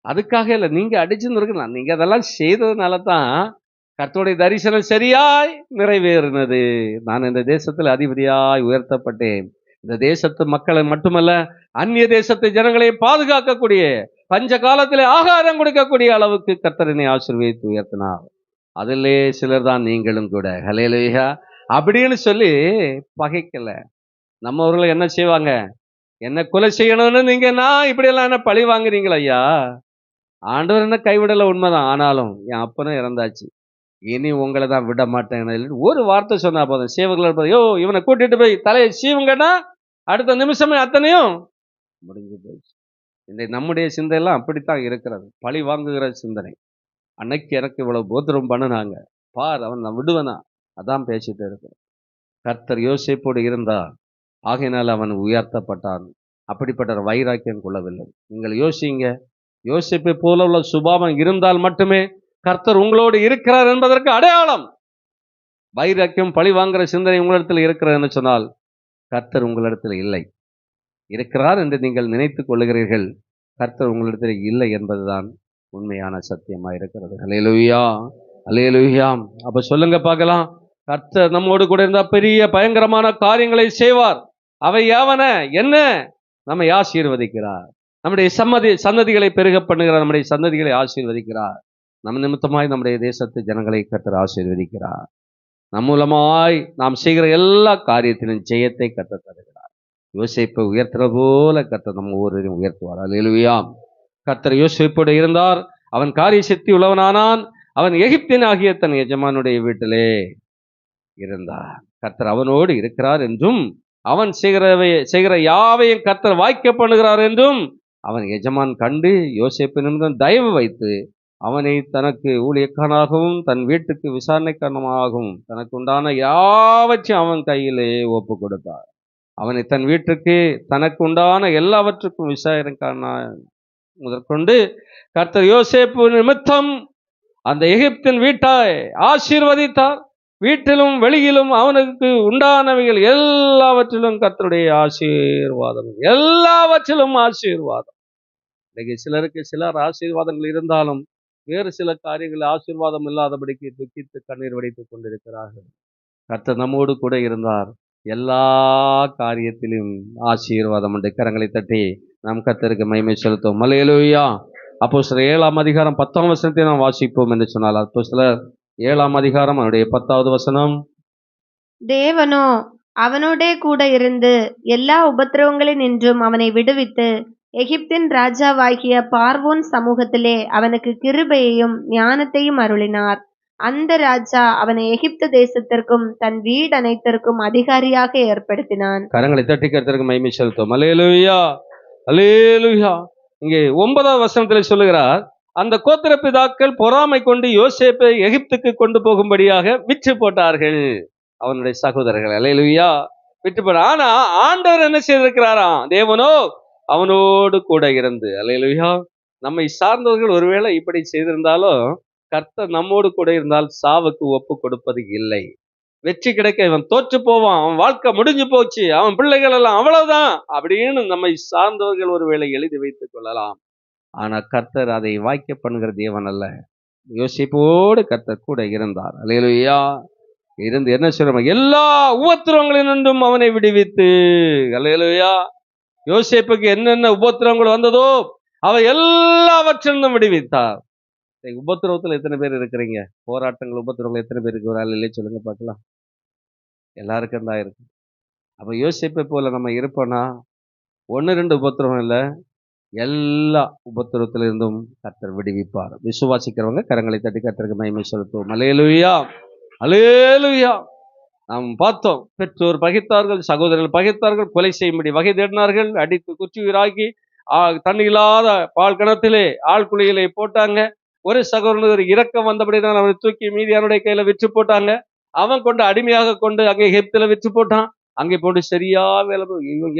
A: அதுக்காக இல்லை, நீங்க அடிச்சுன்னு இருக்கலாம், நீங்க அதெல்லாம் செய்ததுனால தான் கர்த்தருடைய தரிசனம் சரியாய் நிறைவேறினது. நான் இந்த தேசத்தில் அதிபதியாய் உயர்த்தப்பட்டேன். இந்த தேசத்து மக்களை மட்டுமல்ல, அந்நிய தேசத்து ஜனங்களை பாதுகாக்கக்கூடிய, பஞ்ச காலத்திலே ஆகாரம் கொடுக்கக்கூடிய அளவுக்கு கர்த்தர் என்னை ஆசீர்வதித்து உயர்த்தினார். அதிலே சிலர் தான் நீங்களும் கூட. ஹல்லேலூயா. அப்படின்னு சொல்லி பகைக்கல. நம்மவர்கள் என்ன செய்வாங்க? என்ன கொலை செய்யணும்னு நீங்க நான் இப்படியெல்லாம் என்ன பழி வாங்குறீங்களா ஐயா? ஆண்டவர் என்ன கைவிடல, உண்மைதான். ஆனாலும் என் அப்பனும் இறந்தாச்சு, இனி உங்களை தான் விட மாட்டேன். ஒரு வார்த்தை சொன்னா போதும், சேவர்கள் யோ இவனை கூட்டிட்டு போய் தலையை சீவுங்கன்னா அடுத்த நிமிஷமே அத்தனையும் முடிஞ்சு போயிடுச்சு. இந்த நம்முடைய சிந்தையெல்லாம் அப்படித்தான் இருக்கிறது, பழி வாங்குகிற சிந்தனை. அன்னைக்கு எனக்கு இவ்வளவு போத்திரம் பண்ணுனாங்க பார், அவன் நான் விடுவனா, அதான் பேசிட்டு இருக்கிறேன். கர்த்தர் யோசேப்போடு இருந்தார், ஆகையினால் அவன் உயர்த்தப்பட்டான். அப்படிப்பட்ட வைராக்கியம் கொள்ளவில்லை. நீங்கள் யோசிங்க, யோசேப்பை போல உள்ள சுபாவம் இருந்தால் மட்டுமே கர்த்தர் உங்களோடு இருக்கிறார் என்பதற்கு அடையாளம். வைராக்கியம், பழி வாங்குற சிந்தனை உங்களிடத்தில் இருக்கிறதுன்னு சொன்னால் கர்த்தர் உங்களிடத்தில் இல்லை. இருக்கிறார் என்று நீங்கள் நினைத்துக் கொள்ளுகிறீர்கள், கர்த்தர் உங்களிடத்தில் இல்லை என்பதுதான் உண்மையான சத்தியமா இருக்கிறது. அல்லேலூயா, அல்லேலூயா. அப்ப சொல்லுங்க பார்க்கலாம், கர்த்தர் நம்மோடு கூட இருந்தா பெரிய பயங்கரமான காரியங்களை செய்வார். அவை யாவன என்ன? நம்மை ஆசீர்வதிக்கிறார், நம்முடைய சன்னதிகளை பெருக பண்ணுகிறார், நம்முடைய சன்னதிகளை ஆசீர்வதிக்கிறார். நம் நிமித்தமாய் நம்முடைய தேசத்து ஜனங்களை கர்த்தர் ஆசீர்வதிக்கிறார். நம் மூலமாய் நாம் செய்கிற எல்லா காரியத்திலும் ஜெயத்தை கர்த்தர் தருகிறார். யோசேப்பை உயர்த்துற போல கர்த்தர் நம்ம ஒவ்வொருவரையும் உயர்த்துவார். அல்லேலூயா. கர்த்தர் யோசேப்போடு இருந்தார், அவன் காரிய சக்தி உள்ளவனானான். அவன் எகிப்தின் ஆகிய தன் எஜமானுடைய வீட்டிலே இருந்தார். கர்த்தர் அவனோடு இருக்கிறார் என்றும், அவன் செய்கிற யாவையும் கர்த்தர் வாய்க்க பண்ணுகிறார் என்றும் அவன் எஜமான் கண்டு யோசேப்பினிடம் தயவு வைத்து அவனை தனக்கு ஊழியக்காரனாகவும் தன் வீட்டுக்கு விசாரணைக்காரனாகவும் தனக்கு உண்டான யாவற்றையும் அவன் கையிலே ஒப்பு கொடுத்தார். அவனை தன் வீட்டுக்கு தனக்கு உண்டான எல்லாவற்றுக்கும் விசாரணைக்காரனா முதற்கொண்டு கர்த்தர் யோசேப்பு நிமித்தம் அந்த எகிப்தின் வீட்டாய் ஆசீர்வதித்தார். வீட்டிலும் வெளியிலும் அவனுக்கு உண்டானவைகள் எல்லாவற்றிலும் கர்த்தருடைய ஆசீர்வாதம், எல்லாவற்றிலும் ஆசீர்வாதம். இன்னைக்கு சிலருக்கு சிலர் ஆசீர்வாதங்கள் இருந்தாலும் வேறு சில காரியங்கள் ஆசீர்வாதம் இல்லாதபடிக்கு துக்கித்து கண்ணீர் வடித்துக் கொண்டிருக்கிறார்கள். கர்த்தர் நம்மோடு கூட இருந்தார், எல்லா காரியத்திலும் ஆசீர்வாதம் உண்டு. கரங்களை தட்டி நாம் கர்த்தருக்கு மகிமை செலுத்துவோம். அல்லேலூயா. அப்போஸ்தலர் 7ஆம் அதிகாரம் 10ஆம் வசனத்தை நாம் வாசிப்போம் என்று சொன்னால், அப்போஸ்தலர் 7ஆம் அதிகாரம் அவனுடைய 10வது வசனம்.
B: தேவனோ அவனோடே கூட இருந்து எல்லா உபத்திரவங்களினின்றும் அவனை விடுவித்து எகிப்தின் ராஜாவாகிய பார்வோன் சமூகத்திலே அவனுக்கு கிருபையையும் ஞானத்தையும் அருளினார். அந்த ராஜா அவனை எகிப்து தேசத்திற்கும் தன் வீடு அனைத்திற்கும் அதிகாரியாக ஏற்படுத்தினான்.
A: கரங்களை தட்டி கர்த்தருக்கு மகிமை செலுத்துவோம். அல்லேலூயா, அல்லேலூயா. இங்கே 9வது வசனத்தில் சொல்லுகிறார், அந்த கோத்திர பிதாக்கள் பொறாமை கொண்டு யோசேப்பை எகிப்துக்கு கொண்டு போகும்படியாக விற்று போட்டார்கள். அவனுடைய சகோதரர்கள், அல்லேலூயா, விற்று போட. ஆனா ஆண்டவர் என்ன செய்திருக்கிறாராம்? தேவனோ அவனோடு கூட இருந்து. அல்லேலூயா. நம்மை சார்ந்தவர்கள் ஒருவேளை இப்படி செய்திருந்தாலும் கர்த்தர் நம்மோடு கூட இருந்தால் சாவுக்கு ஒப்பு கொடுப்பது இல்லை. வெற்றி கிடைக்க இவன் தோற்று போவான், அவன் வாழ்க்கை முடிஞ்சு போச்சு, அவன் பிள்ளைகள் எல்லாம் அவ்வளவுதான் அப்படின்னு நம்மை சார்ந்தவர்கள் ஒருவேளை எழுதி வைத்துக் கொள்ளலாம். ஆனா கர்த்தர் அதை வாய்க்க பண்ணுகிற தேவன் அல்ல. யோசிப்போடு கர்த்தர் கூட இருந்தார். அல்லேலூயா. இருந்து என்ன சொல்ற, எல்லா உபத்திரவங்களினின்றும் அவனை விடுவித்து. அல்லேலூயா. யோசேப்புக்கு என்னென்ன உபத்திரவங்கள் வந்ததோ அவ எல்லாவற்றிலும் விடுவித்தார். உபத்திரவத்தில் எத்தனை பேர் இருக்கிறீங்க? போராட்டங்கள், உபத்திரவங்கள் எத்தனை பேர் இருக்கிறாள் இல்லையே சொல்லுங்க பார்க்கலாம். எல்லாருக்கும் தான் இருக்கு. அப்ப யோசேப்பை போல நம்ம இருப்போம்னா 1-2 உபத்திரவம் இல்லை, எல்லா உபத்திரவத்திலிருந்தும் கர்த்தர் விடுவிப்பார். விசுவாசிக்கிறவங்க கரங்களை தட்டி கர்த்தருக்கு மகிமை செலுத்துவோம். அல்லேலூயா, அல்லேலூயா. நாம் பார்த்தோம், பெற்றோர் பகைத்தார்கள், சகோதரர்கள் பகைத்தார்கள், கொலை செய்யும்படி வகை தேடினார்கள், அடித்து குற்றுயிராக்கி தண்ணி இல்லாத பால் கிணத்திலே ஆழ்குழியிலே போட்டாங்க. ஒரு சகோதரனுக்கு இரக்கம் வந்தபடினால் அவனை தூக்கி மீதியானுடைய கையில விற்று போட்டாங்க. அவன் கொண்டு அடிமையாக கொண்டு அங்கே எகிப்தில விற்று போட்டான். அங்கே போட்டு சரியா வேலை,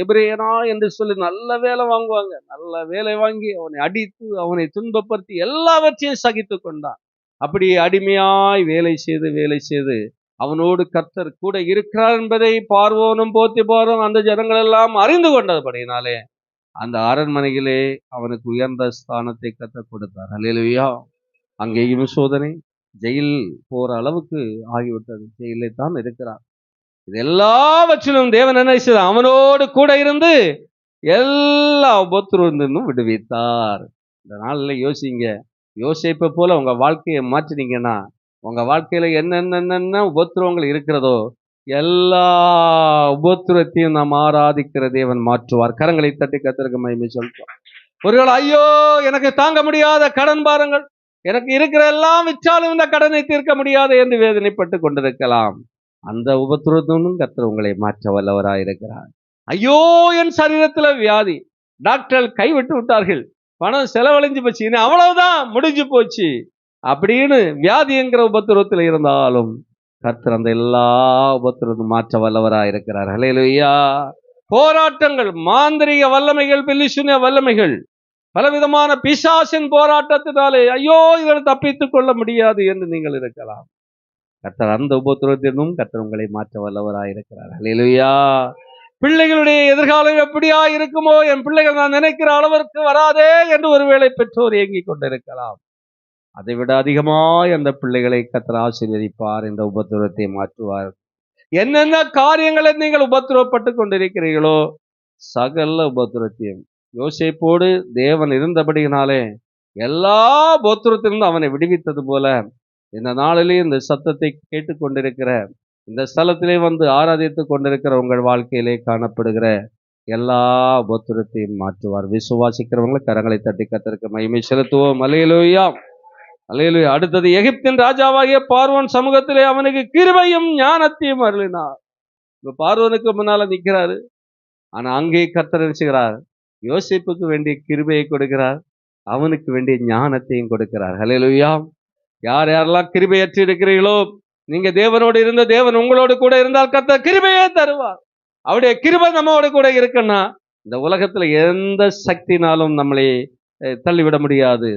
A: எபிரேயனா என்று சொல்லி நல்ல வேலை வாங்குவாங்க. நல்ல வேலை வாங்கி அவனை அடித்து அவனை துன்பப்படுத்தி எல்லாவற்றையும் சகித்து கொண்டான். அப்படி அடிமையாய் வேலை செய்து அவனோடு கர்த்தர் கூட இருக்கிறார் என்பதை பார்வோனும் போத்திபாரும் அந்த ஜனங்கள் எல்லாம் அறிந்து கொண்டபடினாலே அந்த அரண்மனையிலே அவனுக்கு உயர்ந்த ஸ்தானத்தை கர்த்தர் கொடுத்தார். அல்லேலூயா. அங்கேயும் சோதனை, ஜெயில் போற அளவுக்கு ஆகிவிட்டது. ஜெயிலே தான் இருக்கிறார். இது எல்லாவற்றிலும் தேவன் என்ன செய்தார்? அவனோடு கூட இருந்து எல்லா உபத்திரவத்திலிருந்தும் விடுவித்தார். இந்த நாளில் யோசிங்க, யோசேப்பை போல உங்க வாழ்க்கையை மாற்றினீங்கன்னா உங்க வாழ்க்கையில என்னென்ன உபத்திரவங்கள் இருக்கிறதோ எல்லா உபத்திரத்தையும் நாம் ஆராதிக்கிற தேவன் மாற்றுவார். கரங்களை தட்டி கர்த்தருக்கு மகிமை சொல்றோம். ஒருவேளை ஐயோ எனக்கு தாங்க முடியாத கடன் பாருங்கள், எனக்கு இருக்கிற எல்லாம் விற்றாலும் இந்த கடனை தீர்க்க முடியாது என்று வேதனைப்பட்டு கொண்டிருக்கலாம். அந்த உபத்திரத்தும் கர்த்தர் உங்களை மாற்ற வல்லவராயிருக்கிறார். ஐயோ என் சரீரத்துல வியாதி, டாக்டர் கைவிட்டு விட்டார்கள், பணம் செலவழிஞ்சு போச்சு, இனி அவ்வளவுதான் முடிஞ்சு போச்சு அப்படின்னு வியாதி என்கிற உபத்திரத்தில் இருந்தாலும் கர்த்தர் அந்த எல்லா உபத்திரத்தும் மாற்ற வல்லவராயிருக்கிறார். ஹல்லேலூயா. போராட்டங்கள், மாந்திரிக வல்லமைகள், பில்லிசூனிய வல்லமைகள், பலவிதமான பிசாசின் போராட்டத்தினாலே ஐயோ இதில் தப்பித்துக் கொள்ள முடியாது என்று நீங்கள் இருக்கலாம். கர்த்தர் அந்த உபத்திரத்திலும் கர்த்தர் உங்களை மாற்ற வல்லவராயிருக்கிறார். ஹல்லேலூயா. பிள்ளைகளுடைய எதிர்காலம் எப்படியா இருக்குமோ, என் பிள்ளைகள் நான் நினைக்கிற அளவிற்கு வராதே என்று ஒருவேளை பெற்றோர் ஏங்கிக் கொண்டிருக்கலாம். அதை விட அதிகமாய் அந்த பிள்ளைகளை கர்த்தர் ஆசீர்வதிப்பார், இந்த உபத்திரத்தை மாற்றுவார். என்னென்ன காரியங்களை நீங்கள் உபத்திரவப்பட்டு கொண்டிருக்கிறீர்களோ சகல உபத்திரத்தையும் யோசேப்போடு தேவன் இருந்தபடியினாலே எல்லா உபத்திரத்திலிருந்து அவனை விடுவித்தது போல இந்த நாளிலே இந்த சத்தத்தை கேட்டுக்கொண்டிருக்கிற, இந்த ஸ்தலத்திலே வந்து ஆராதித்து கொண்டிருக்கிற உங்கள் வாழ்க்கையிலே காணப்படுகிற எல்லா உபத்திரத்தையும் மாற்றுவார். விசுவாசிக்கிறவங்களை கரங்களை தட்டி கர்த்தருக்கு மகிமை செலுத்துவோம். அல்லேலூயா, அல்லேலூயா. அடுத்தது, எகிப்தின் ராஜாவாகிய பார்வோன் சமூகத்திலே அவனுக்கு கிருபையும் ஞானத்தையும் அருளினார். இப்ப பார்வோனுக்கு முன்னால நிற்கிறாரு, ஆனா அங்கே கர்த்தர் நினைச்சுகிறார், யோசேப்புக்கு வேண்டிய கிருபையை கொடுக்கிறார், அவனுக்கு வேண்டிய ஞானத்தையும் கொடுக்கிறார். ஹல்லேலூயா. யார் யாரெல்லாம் கிருபையற்று இருக்கிறீர்களோ, நீங்க தேவனோடு இருந்த தேவன் உங்களோடு கூட இருந்தால் கர்த்தர் கிருபையே தருவார். அவருடைய கிருபை நம்மோடு கூட இருக்குன்னா இந்த உலகத்துல எந்த சக்தினாலும் நம்மளை தள்ளிவிட முடியாது,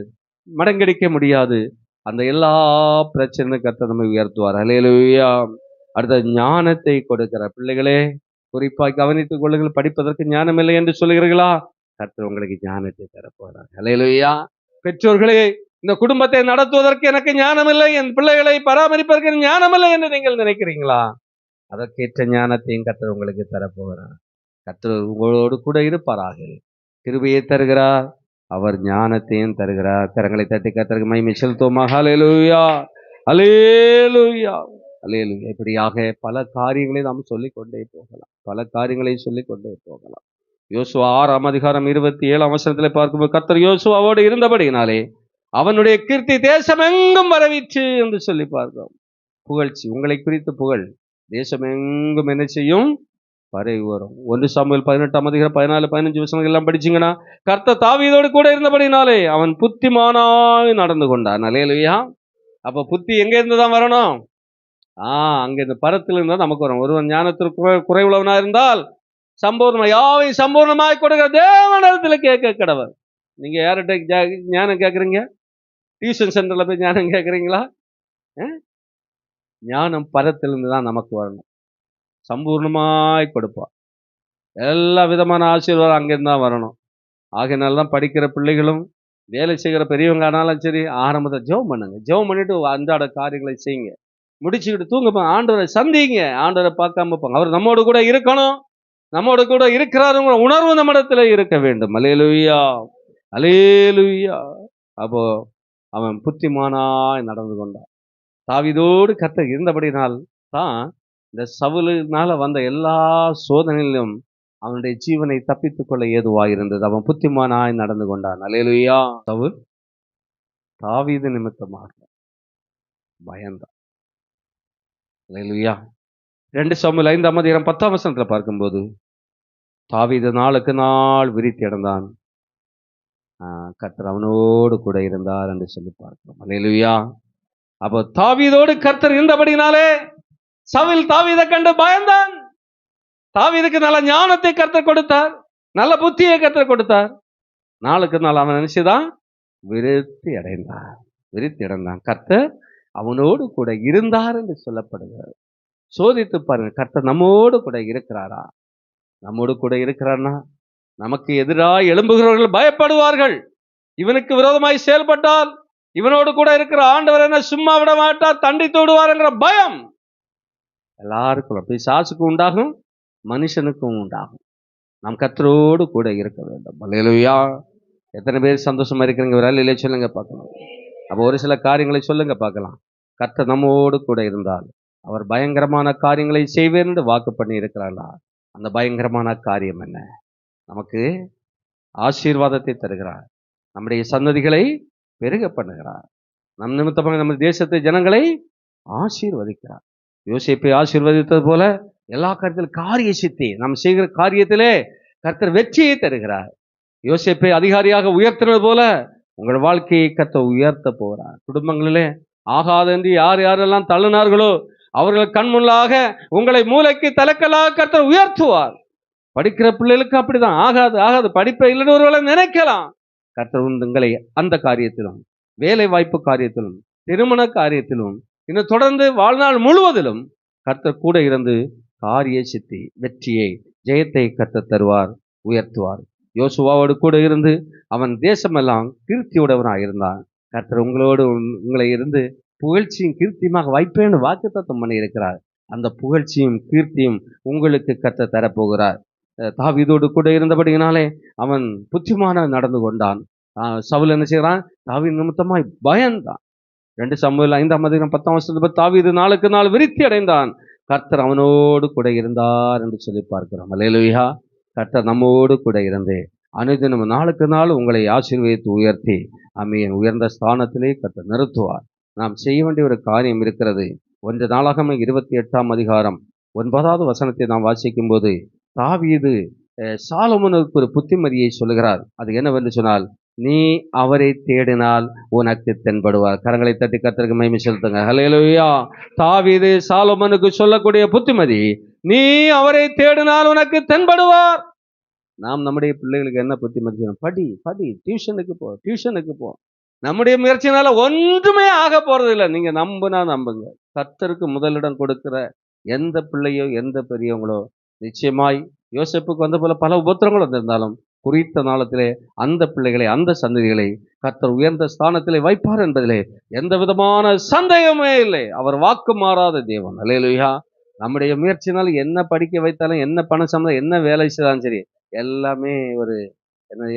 A: மடங்கடிக்க முடியாது. அந்த எல்லா பிரச்சனையும் கர்த்தர் நம்மை உயர்த்துவார். ஹல்லேலூயா. அடுத்த ஞானத்தை கொடுக்கிற பிள்ளைகளே குறிப்பாக கவனித்துக் கொள்ளுங்கள். படிப்பதற்கு ஞானம் இல்லை என்று சொல்லுகிறீர்களா? கர்த்தர் உங்களுக்கு ஞானத்தை தரப்போகிறார். ஹல்லேலூயா. பெற்றோர்களே, இந்த குடும்பத்தை நடத்துவதற்கு எனக்கு ஞானம் இல்லை, என் பிள்ளைகளை பராமரிப்பதற்கு ஞானம் இல்லை என்று நீங்கள் நினைக்கிறீங்களா? அதற்கேற்ற ஞானத்தையும் கர்த்தர் உங்களுக்கு தரப்போகிறார். கர்த்தர் உங்களோடு கூட இருப்பாராக. கிருபையை தருகிறார், அவர் ஞானத்தையும் தருகிறார். கரங்களை தட்டி கர்த்தருக்கு மகிமை செலுத்துவோமாக. ஹல்லேலூயா, ஹல்லேலூயா, ஹல்லேலூயா. இப்படியாக பல காரியங்களை நாம் சொல்லிக்கொண்டே போகலாம், பல காரியங்களை சொல்லிக்கொண்டே போகலாம். யோசுவா 6:27 பார்க்கும்போது கர்த்தர் யோசுவாவோடு இருந்தபடியினாலே அவனுடைய கீர்த்தி தேசம் எங்கும் வரவிற்று என்று சொல்லி பார்க்கிறோம். புகழ்ச்சி, உங்களை குறித்து புகழ் தேசம் எங்கும் என்ன செய்யும்? பரவி வரும். 1 சாமுவேல் 18:14-15 எல்லாம் படிச்சீங்கன்னா, கர்த்தர் தாவீதோடு கூட இருந்தபடினாலே அவன் புத்திமானாய் நடந்து கொண்டான். அல்லேலூயா. அப்ப புத்தி எங்க இருந்து தான் வரணும்? அங்க இந்த பரத்தில் இருந்தால் நமக்கு வரும். ஒருவன் ஞானத்திற்கு குறைவுள்ளவனா இருந்தால் யாவை சம்பூர்ணமாய் கொடுக்கிற தேவனிடத்துல கேட்க கடவர். நீங்க யார்கிட்ட ஞானம் கேட்குறீங்க? டியூஷன் சென்டர்ல போய் ஞானம் கேட்குறீங்களா? ஞானம் பரத்திலிருந்து தான் நமக்கு வரணும். சம்பூர்ணமாய் கொடுப்பார். எல்லா விதமான ஆசீர்வாதம் அங்கிருந்து தான் வரணும். ஆகையினால்தான் படிக்கிற பிள்ளைகளும் வேலை செய்கிற பெரியவங்க ஆனாலும் சரி, ஆரம்பத்தை ஜெபம் பண்ணுங்க. ஜெபம் பண்ணிட்டு அன்றாட காரியங்களை செய்யுங்க. முடிச்சுக்கிட்டு தூங்க, ஆண்டவரை சந்திங்க. ஆண்டவரை பார்க்காம போங்க. அவர் நம்மோடு கூட இருக்கணும், நம்மோடு கூட இருக்கிறாருங்கிற உணர்வு நம்மிடத்துல இருக்க வேண்டும். அல்லேலூயா, அல்லேலூயா. அப்போ அவன் புத்திமானாய் நடந்து கொண்டான். தாவீதோடு கர்த்தர் இருந்தபடினால் தான் இந்த சவுலினால வந்த எல்லா சோதனையிலும் அவனுடைய ஜீவனை தப்பித்துக் கொள்ள ஏதுவாயிருந்தது. அவன் புத்திமானாய் நடந்து கொண்டான். அல்லேலூயா. சவுல் தாவீது நிமித்தமாக பயந்தான். அல்லேலூயா. 2 சாமுவேல் 5:10 பார்க்கும்போது தாவீது நாளுக்கு நாள் விருத்தி அடைந்தான், கர்த்தர் அவனோடு கூட இருந்தார் என்று சொல்லி பார்க்கிறோம். அல்லேலூயா. அப்போ தாவீதோடு கர்த்தர் இருந்தபடினாலே சவுல் தாவீதை கண்டு பயந்தான். தாவீதுக்கு நல்ல ஞானத்தை கர்த்தர் கொடுத்தார், நல்ல புத்தியை கர்த்தர் கொடுத்தார். நாளுக்கு நாள் அவன் நினைச்சுதான் விருத்தி அடைந்தான். கர்த்தர் அவனோடு கூட இருந்தார் என்று சொல்லப்படுகிறார். சோதித்து பாருங்க, கர்த்தர் நம்மோடு கூட இருக்கிறாரா? நம்மோடு கூட இருக்கிறார்னா நமக்கு எதிராக எழும்புகிறவர்கள் பயப்படுவார்கள். இவனுக்கு விரோதமாய் செயல்பட்டால் இவனோடு கூட இருக்கிற ஆண்டவர் என்ன சும்மா விட மாட்டார், தண்டித்து விடுவார் என்கிற பயம் எல்லாருக்கும், பிசாசுக்கு உண்டாகும், மனுஷனுக்கும் உண்டாகும். நாம் கர்த்தரோடு கூட இருக்க வேண்டும். அல்லேலூயா. எத்தனை பேர் சந்தோஷமா இருக்கிறீங்க? ஒரு அல்லேலூயா சொல்லுங்க பார்க்கலாம். அப்போ ஒரு சில காரியங்களை சொல்லுங்க பார்க்கலாம். கர்த்தர் நம்மோடு கூட இருந்தால் அவர் பயங்கரமான காரியங்களை செய்வேன் என்று வாக்கு பண்ணி இருக்கிறார்களா? அந்த பயங்கரமான காரியம் என்ன? நமக்கு ஆசீர்வாதத்தை தருகிறார். நம்முடைய சந்ததிகளை பெருக பண்ணுகிறார். நம் நிமித்தமாக நம்ம தேசத்தை ஜனங்களை ஆசீர்வதிக்கிறார். யோசேப்பை ஆசீர்வதித்தது போல எல்லா காரியத்திலும் காரிய சித்தி, நாம் செய்கிற காரியத்திலே கர்த்தர் வெற்றியை தருகிறார். யோசேப்பை அதிகாரியாக உயர்த்தினது போல உங்கள் வாழ்க்கையை கர்த்தர் உயர்த்த போகிறார். குடும்பங்களிலே ஆகாதென்று யார் யாரெல்லாம் தள்ளினார்களோ அவர்கள் கண் முன்னாக உங்களை மூளைக்கு தலைக்கலாக கர்த்தர் உயர்த்துவார். படிக்கிற பிள்ளைகளுக்கு அப்படிதான், ஆகாது படிப்பை இல்லைன்னு ஒருவேளை நினைக்கலாம். கர்த்தர் உங்களை அந்த காரியத்திலும், வேலை வாய்ப்பு காரியத்திலும், திருமண காரியத்திலும், இன்னும் தொடர்ந்து வாழ்நாள் முழுவதிலும் கர்த்தர் கூட இருந்து காரிய சித்தி, வெற்றியை, ஜெயத்தை கர்த்தர் தருவார், உயர்த்துவார். யோசுவாவோடு கூட இருந்து அவன் தேசமெல்லாம் கீர்த்தியுடையவனாக இருந்தான். கர்த்தர் உங்களோடு உங்களை இருந்து புகழ்ச்சியும் கீர்த்தியுமாக வைப்பேன்னு வாக்குத்தத்தம் பண்ணி இருக்கிறார். அந்த புகழ்ச்சியும் கீர்த்தியும் உங்களுக்கு கர்த்தர் தரப்போகிறார். தாவீதோடு கூட இருந்தபடியினாலே அவன் புத்திமான நடந்து கொண்டான். சவுல் என்ன செய்கிறான்? தாவீது நிமித்தமாய் பயந்தான். 2 சாமுவேல் 5:10 தாவீது நாளுக்கு நாள் விருத்தி அடைந்தான். கர்த்தர் அவனோடு கூட இருந்தார் என்று சொல்லி பார்க்கிறோம். அல்லேலூயா. கர்த்தர் நம்மோடு கூட இருந்து அனுதினம் நாளுக்கு நாள் உங்களை ஆசீர்வதித்து உயர்த்தி ஆமென் உயர்ந்த ஸ்தானத்திலே கர்த்தர் நிறுத்துவார். நாம் செய்ய வேண்டிய ஒரு காரியம் இருக்கிறது. 1 நாளாகமம் 28ஆம் அதிகாரம் 9வது வசனத்தை நாம் வாசிக்கும் போது தாவீது சாலொமோனுக்கு ஒரு புத்திமதியை சொல்லுகிறார். அது என்னவென்று சொன்னால், நீ அவரை தேடினால் உனக்கு தென்படுவார். கரங்களை தட்டி கர்த்தருக்கு மகிமை செலுத்துங்க. ஹல்லேலூயா. தாவீது சாலொமோனுக்கு சொல்லக்கூடிய புத்திமதி, நீ அவரை தேடினால் உனக்கு தென்படுவார். நாம் நம்முடைய பிள்ளைகளுக்கு என்ன புத்திமதி செய்யணும்? படி, டியூஷனுக்கு போ. நம்முடைய முயற்சினால ஒன்றுமே ஆக போறது இல்லை. நீங்க நம்புங்க. கர்த்தருக்கு முதலிடம் கொடுக்கிற எந்த பிள்ளையோ எந்த பெரியவங்களோ நிச்சயமாய் யோசேப்புக்கு வந்த போல பல உபத்திரங்கள் வந்திருந்தாலும் குறித்த நாளத்திலே அந்த பிள்ளைகளை, அந்த சந்ததிகளை கர்த்தர் உயர்ந்த ஸ்தானத்திலே வைப்பார் என்பதிலே எந்த விதமான சந்தேகமே இல்லை. அவர் வாக்கு மாறாத தேவன். அல்லேலூயா. நம்முடைய முயற்சினால் என்ன படிக்க வைத்தாலும், என்ன பணம் சம்பளம், என்ன வேலை செய்தாலும் சரி, எல்லாமே ஒரு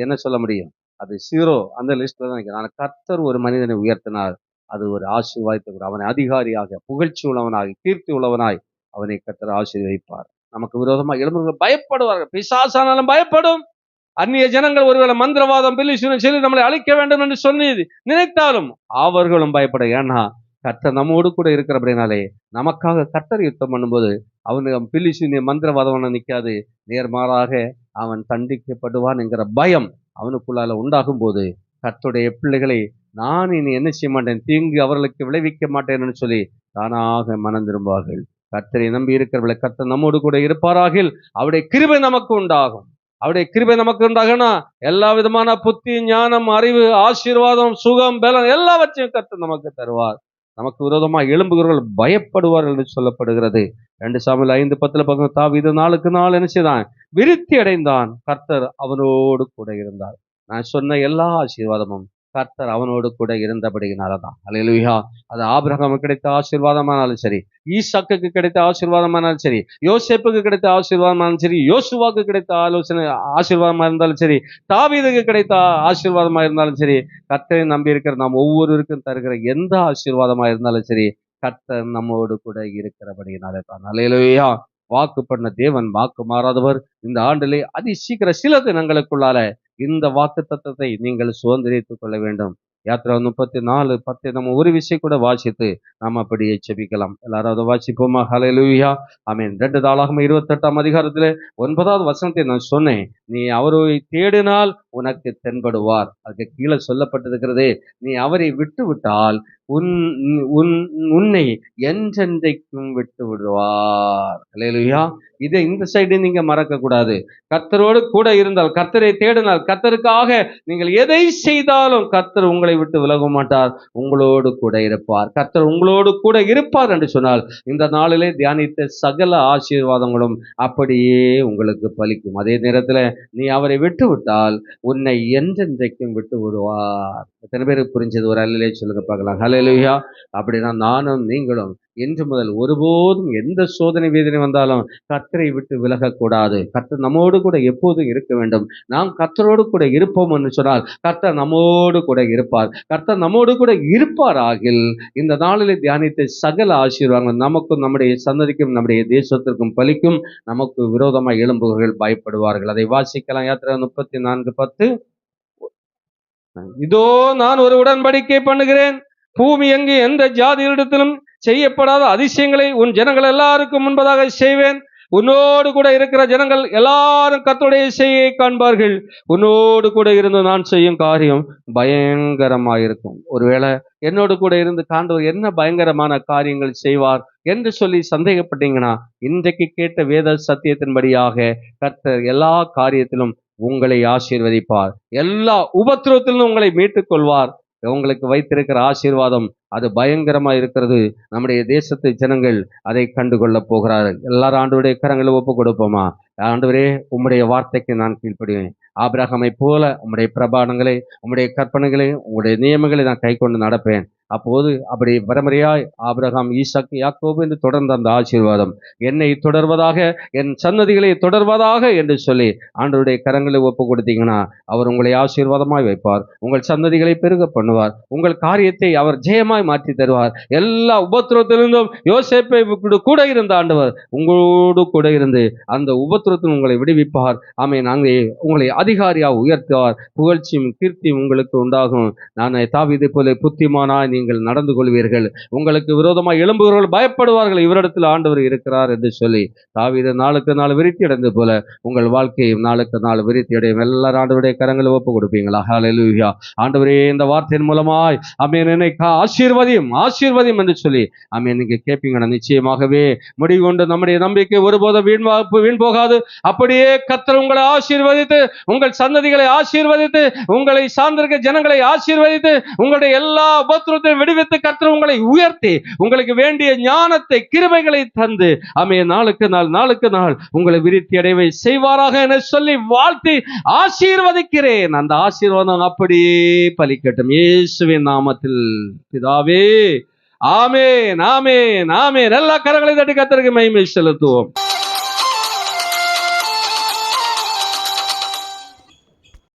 A: என்ன சொல்ல முடியும்? அது 0 அந்த லிஸ்ட்ல தான் நிற்கும். ஆனால் கர்த்தர் ஒரு மனிதனை உயர்த்தினார், அது ஒரு ஆசீர்வாதத்தை, அவனை அதிகாரியாக, புகழ்ச்சி உள்ளவனாக, கீர்த்தி உள்ளவனாய் அவனை கர்த்தர் ஆசீர்வதிப்பார். நமக்கு விரோதமாக எழும்புகிறவர்கள் பயப்படுவார்கள். பிசாசானாலும் பயப்படும். அந்நிய ஜனங்கள் ஒருவேளை மந்திரவாதம் பில்லிசூனியம் சொல்லி நம்மளை அழிக்க வேண்டும் என்று சொல்லி நினைத்தாலும் அவர்களும் பயப்படும். ஏன்னா கர்த்தர் நம்மோடு கூட இருக்கிறபடினாலே நமக்காக கர்த்தர் யுத்தம் பண்ணும்போது அவனுக்கு பில்லிசூனிய மந்திரவாதம் நிற்காது. நேர்மாறாக அவன் தண்டிக்கப்படுவான் என்கிற பயம் அவனுக்குள்ளால உண்டாகும் போது கர்த்தருடைய பிள்ளைகளை நான் இனி என்ன செய்ய மாட்டேன், தீங்கு அவர்களுக்கு விளைவிக்க மாட்டேன்னு சொல்லி தானாக மனம் திரும்புவார்கள். கர்த்தரை நம்பி இருக்கிறவர்களை கர்த்தர் நம்மோடு கூட இருப்பாராகில் அவருடைய கிருபை நமக்கு உண்டாகும். அவருடைய கிருபை நமக்கு உண்டாகனா எல்லா விதமான புத்தி, ஞானம், அறிவு, ஆசீர்வாதம், சுகம், பலம் எல்லாவற்றையும் கர்த்தர் நமக்கு தருவார். நமக்கு விரோதமாக எழும்புகிறவர்கள் பயப்படுவார்கள் என்று சொல்லப்படுகிறது. 2 சாமுவேல் 5:10 தாவீது நாளுக்கு நாள் என்ன செய்தான்? விருத்தி அடைந்தான். கர்த்தர் அவனோடு கூட இருந்தார். நான் சொன்ன எல்லா ஆசீர்வாதமும் கர்த்தர் அவனோடு கூட இருந்தபடியினாலதான். அல்லேலூயா. அது ஆபிரகாமுக்கு கிடைத்த ஆசீர்வாதமானாலும் சரி, ஈசாக்குக்கு கிடைத்த ஆசீர்வாதமானாலும் சரி, யோசேப்புக்கு கிடைத்த ஆசீர்வாதமானாலும் சரி, யோசுவாக்கு கிடைத்த ஆசீர்வாதமா இருந்தாலும் சரி, தாவீதுக்கு கிடைத்த ஆசீர்வாதமா இருந்தாலும் சரி, கர்த்தரை நம்பி இருக்கிற நாம் ஒவ்வொருவருக்கும் தருகிற எந்த ஆசீர்வாதமா இருந்தாலும் சரி, கர்த்தர் நம்மோடு கூட இருக்கிறபடியினாலே தான். அல்லேலூயா. வாக்கு பண்ண தேவன் வாக்கு மாறாதவர். இந்த ஆண்டிலே அதிசீக்கிர சில தினங்களுக்குள்ளால இந்த வாக்கு தத்தத்தை நீங்கள் சுதந்திரித்துக் கொள்ள வேண்டும். யாத்திரா 34:10 நம்ம ஒரு விஷயம் கூட வாசித்து நாம் அப்படியே செபிக்கலாம். எல்லாரும் அதை வாசிப்போமா? ஹல்லேலூயா. ஆமென். 2 நாளாகமம் 28ஆம் அதிகாரத்திலே 9வது வசனத்தை நான் சொன்னேன். நீ அவரை தேடினால் உனக்கு தென்படுவார். அதுக்கு கீழே சொல்லப்பட்டிருக்கிறது, நீ அவரை விட்டு விட்டால் உன்னை என்றென்றைக்கும் விட்டு விடுவார். அல்லேலூயா. இதை இந்த சைடு நீங்க மறக்க கூடாது. கர்த்தரோடு கூட இருந்தால், கர்த்தரை தேடினால், கர்த்தருக்காக நீங்கள் எதை செய்தாலும் கர்த்தர் உங்களை விட்டு விலக மாட்டார், உங்களோடு கூட இருப்பார். கர்த்தர் உங்களோடு கூட இருப்பார் என்று சொன்னால் இந்த நாளிலே தியானித்த சகல ஆசீர்வாதங்களும் அப்படியே உங்களுக்கு பலிக்கும். அதே நேரத்தில் நீ அவரை விட்டு விட்டால் உன்னை என்றென்றைக்கும் விட்டு விடுவார். எத்தனை பேருக்கு புரிஞ்சது? ஒரு அல்லேலூயா சொல்லுங்க பார்க்கலாம். ஹல்லேலூயா. அப்படின்னா நானும் நீங்களும் இன்று முதல் ஒருபோதும் எந்த சோதனை வேதனை வந்தாலும் கர்த்தரை விட்டு விலகக்கூடாது. கர்த்தர் நம்மோடு கூட எப்போதும் இருக்க வேண்டும். நாம் கர்த்தரோடு கூட இருப்போம் என்று சொன்னால் கர்த்தர் நம்மோடு கூட இருப்பார். கர்த்தர் நம்மோடு கூட இருப்பார் ஆகில் இந்த நாளில் தியானித்த சகல ஆசீர்வாதங்கள் நமக்கும் நம்முடைய சந்ததிக்கும் நம்முடைய தேசத்திற்கும் பலிக்கும். நமக்கு விரோதமாக எழும்புகிறவர்கள் பயப்படுவார்கள். அதை வாசிக்கலாம். யாத்திரை 34:10. இதோ நான் ஒரு உடன்படிக்கை பண்ணுகிறேன், பூமி எங்கு எந்த ஜாதியிடத்திலும் செய்யப்படாத அதிசயங்களை உன் ஜனங்கள் எல்லாருக்கும் முன்பதாக செய்வேன். உன்னோடு கூட இருக்கிற ஜனங்கள் எல்லாரும் கர்த்தருடைய செய்கையை காண்பார்கள். உன்னோடு கூட இருந்து நான் செய்யும் காரியம் பயங்கரமாயிருக்கும். ஒருவேளை என்னோடு கூட இருந்து காண்டவர் என்ன பயங்கரமான காரியங்கள் செய்வார் என்று சொல்லி சந்தேகப்பட்டீங்கன்னா, இன்றைக்கு கேட்ட வேத சத்தியத்தின்படியாக கர்த்தர் எல்லா காரியத்திலும் உங்களை ஆசீர்வதிப்பார். எல்லா உபத்திரவத்திலும் உங்களை மீட்டுக் கொள்வார். உங்களுக்கு வைத்திருக்கிற ஆசீர்வாதம் அது பயங்கரமா இருக்கிறது. நம்முடைய தேசத்து ஜனங்கள் அதை கண்டுகொள்ள போகிறார்கள். எல்லாரும் ஆண்டவருடைய கரங்களை ஒப்பு கொடுப்போமா? ஆண்டவரே, உம்முடைய வார்த்தைக்கு நான் கீழ்ப்படிவேன். ஆபிரகாமை போல உம்முடைய பிரமாணங்களை, உம்முடைய கற்பனைகளை, உங்களுடைய நியமங்களை நான் கை கொண்டு நடப்பேன். அப்போது அப்படி பரம்பரையாய் ஆபிரகாம், ஈசாக்கு, யாக்கோபு என்று தொடர்ந்த அந்த ஆசீர்வாதம் என்னை தொடர்வதாக, என் சன்னதிகளை தொடர்வதாக என்று சொல்லி ஆண்டவருடைய கரங்களை ஒப்பு கொடுத்தீங்கன்னா அவர் உங்களை ஆசீர்வாதமாய் வைப்பார். உங்கள் சன்னதிகளை பெருக பண்ணுவார். உங்கள் காரியத்தை அவர் ஜெயமாய் மாற்றி தருவார். எல்லா உபத்திரத்திலிருந்தும் யோசேப்பை கூட இருந்த ஆண்டவர் உங்களோடு கூட இருந்து அந்த உபத்திரத்தில் உங்களை விடுவிப்பார். ஆமென். அங்கே உங்களை அதிகாரியாக உயர்த்துவார். புகழ்ச்சியும் கீர்த்தியும் உங்களுக்கு உண்டாகும். நான் தாவீதை போல புத்திமானாய் நீங்கள் நடந்து கொள்வீர்கள். உங்களுக்கு விரோதமாக எழும்புகிறவர்கள் பயப்படுவார்கள். இவரிடத்தில் ஆண்டவர் இருக்கிறார் என்று சொல்லி தாவீது நாளுக்கு நாள் விருத்தி அடைந்து போல உங்கள் வாழ்க்கையும் நாளுக்கு நாள் விருத்தி அடையும். எல்லாரும் ஆண்டவருடைய கரங்களை ஒப்பு கொடுப்பீங்களா? ஹல்லேலூயா. ஆண்டவரே, இந்த வார்த்தையின் மூலமாய் ஆமென் என்னை ஆசீர்வதியும் ஆசீர்வதியும் என்று சொல்லி ஆமென் நீங்க கேட்பீங்கன்னா நிச்சயமாகவே முடிவு கொண்டு நம்முடைய நம்பிக்கை ஒருபோதும் வீண் போகாது. அப்படியே கர்த்தர் உங்களை ஆசீர்வதித்து, உங்கள் சந்ததிகளை ஆசீர்வதித்து, உங்களை சார்ந்திருக்க ஜனங்களை ஆசீர்வதித்து, உங்களுடைய எல்லா உபத்திரத்தை விடுவித்து கர்த்தர் உங்களை உயர்த்தி உங்களுக்கு வேண்டிய ஞானத்தை கிருபைகளை தந்து ஆமென் நாளுக்கு நாள் உங்களை விருத்தி அடைவை செய்வாராக என சொல்லி வாழ்த்தி ஆசீர்வதிக்கிறேன். அந்த ஆசீர்வாதம் அப்படியே பலிக்கட்டும் இயேசுவின் நாமத்தில் பிதாவே. ஆமென், ஆமென், ஆமென். எல்லா கரங்களை தட்டி கர்த்தருக்கு மகிமை செலுத்துவோம்.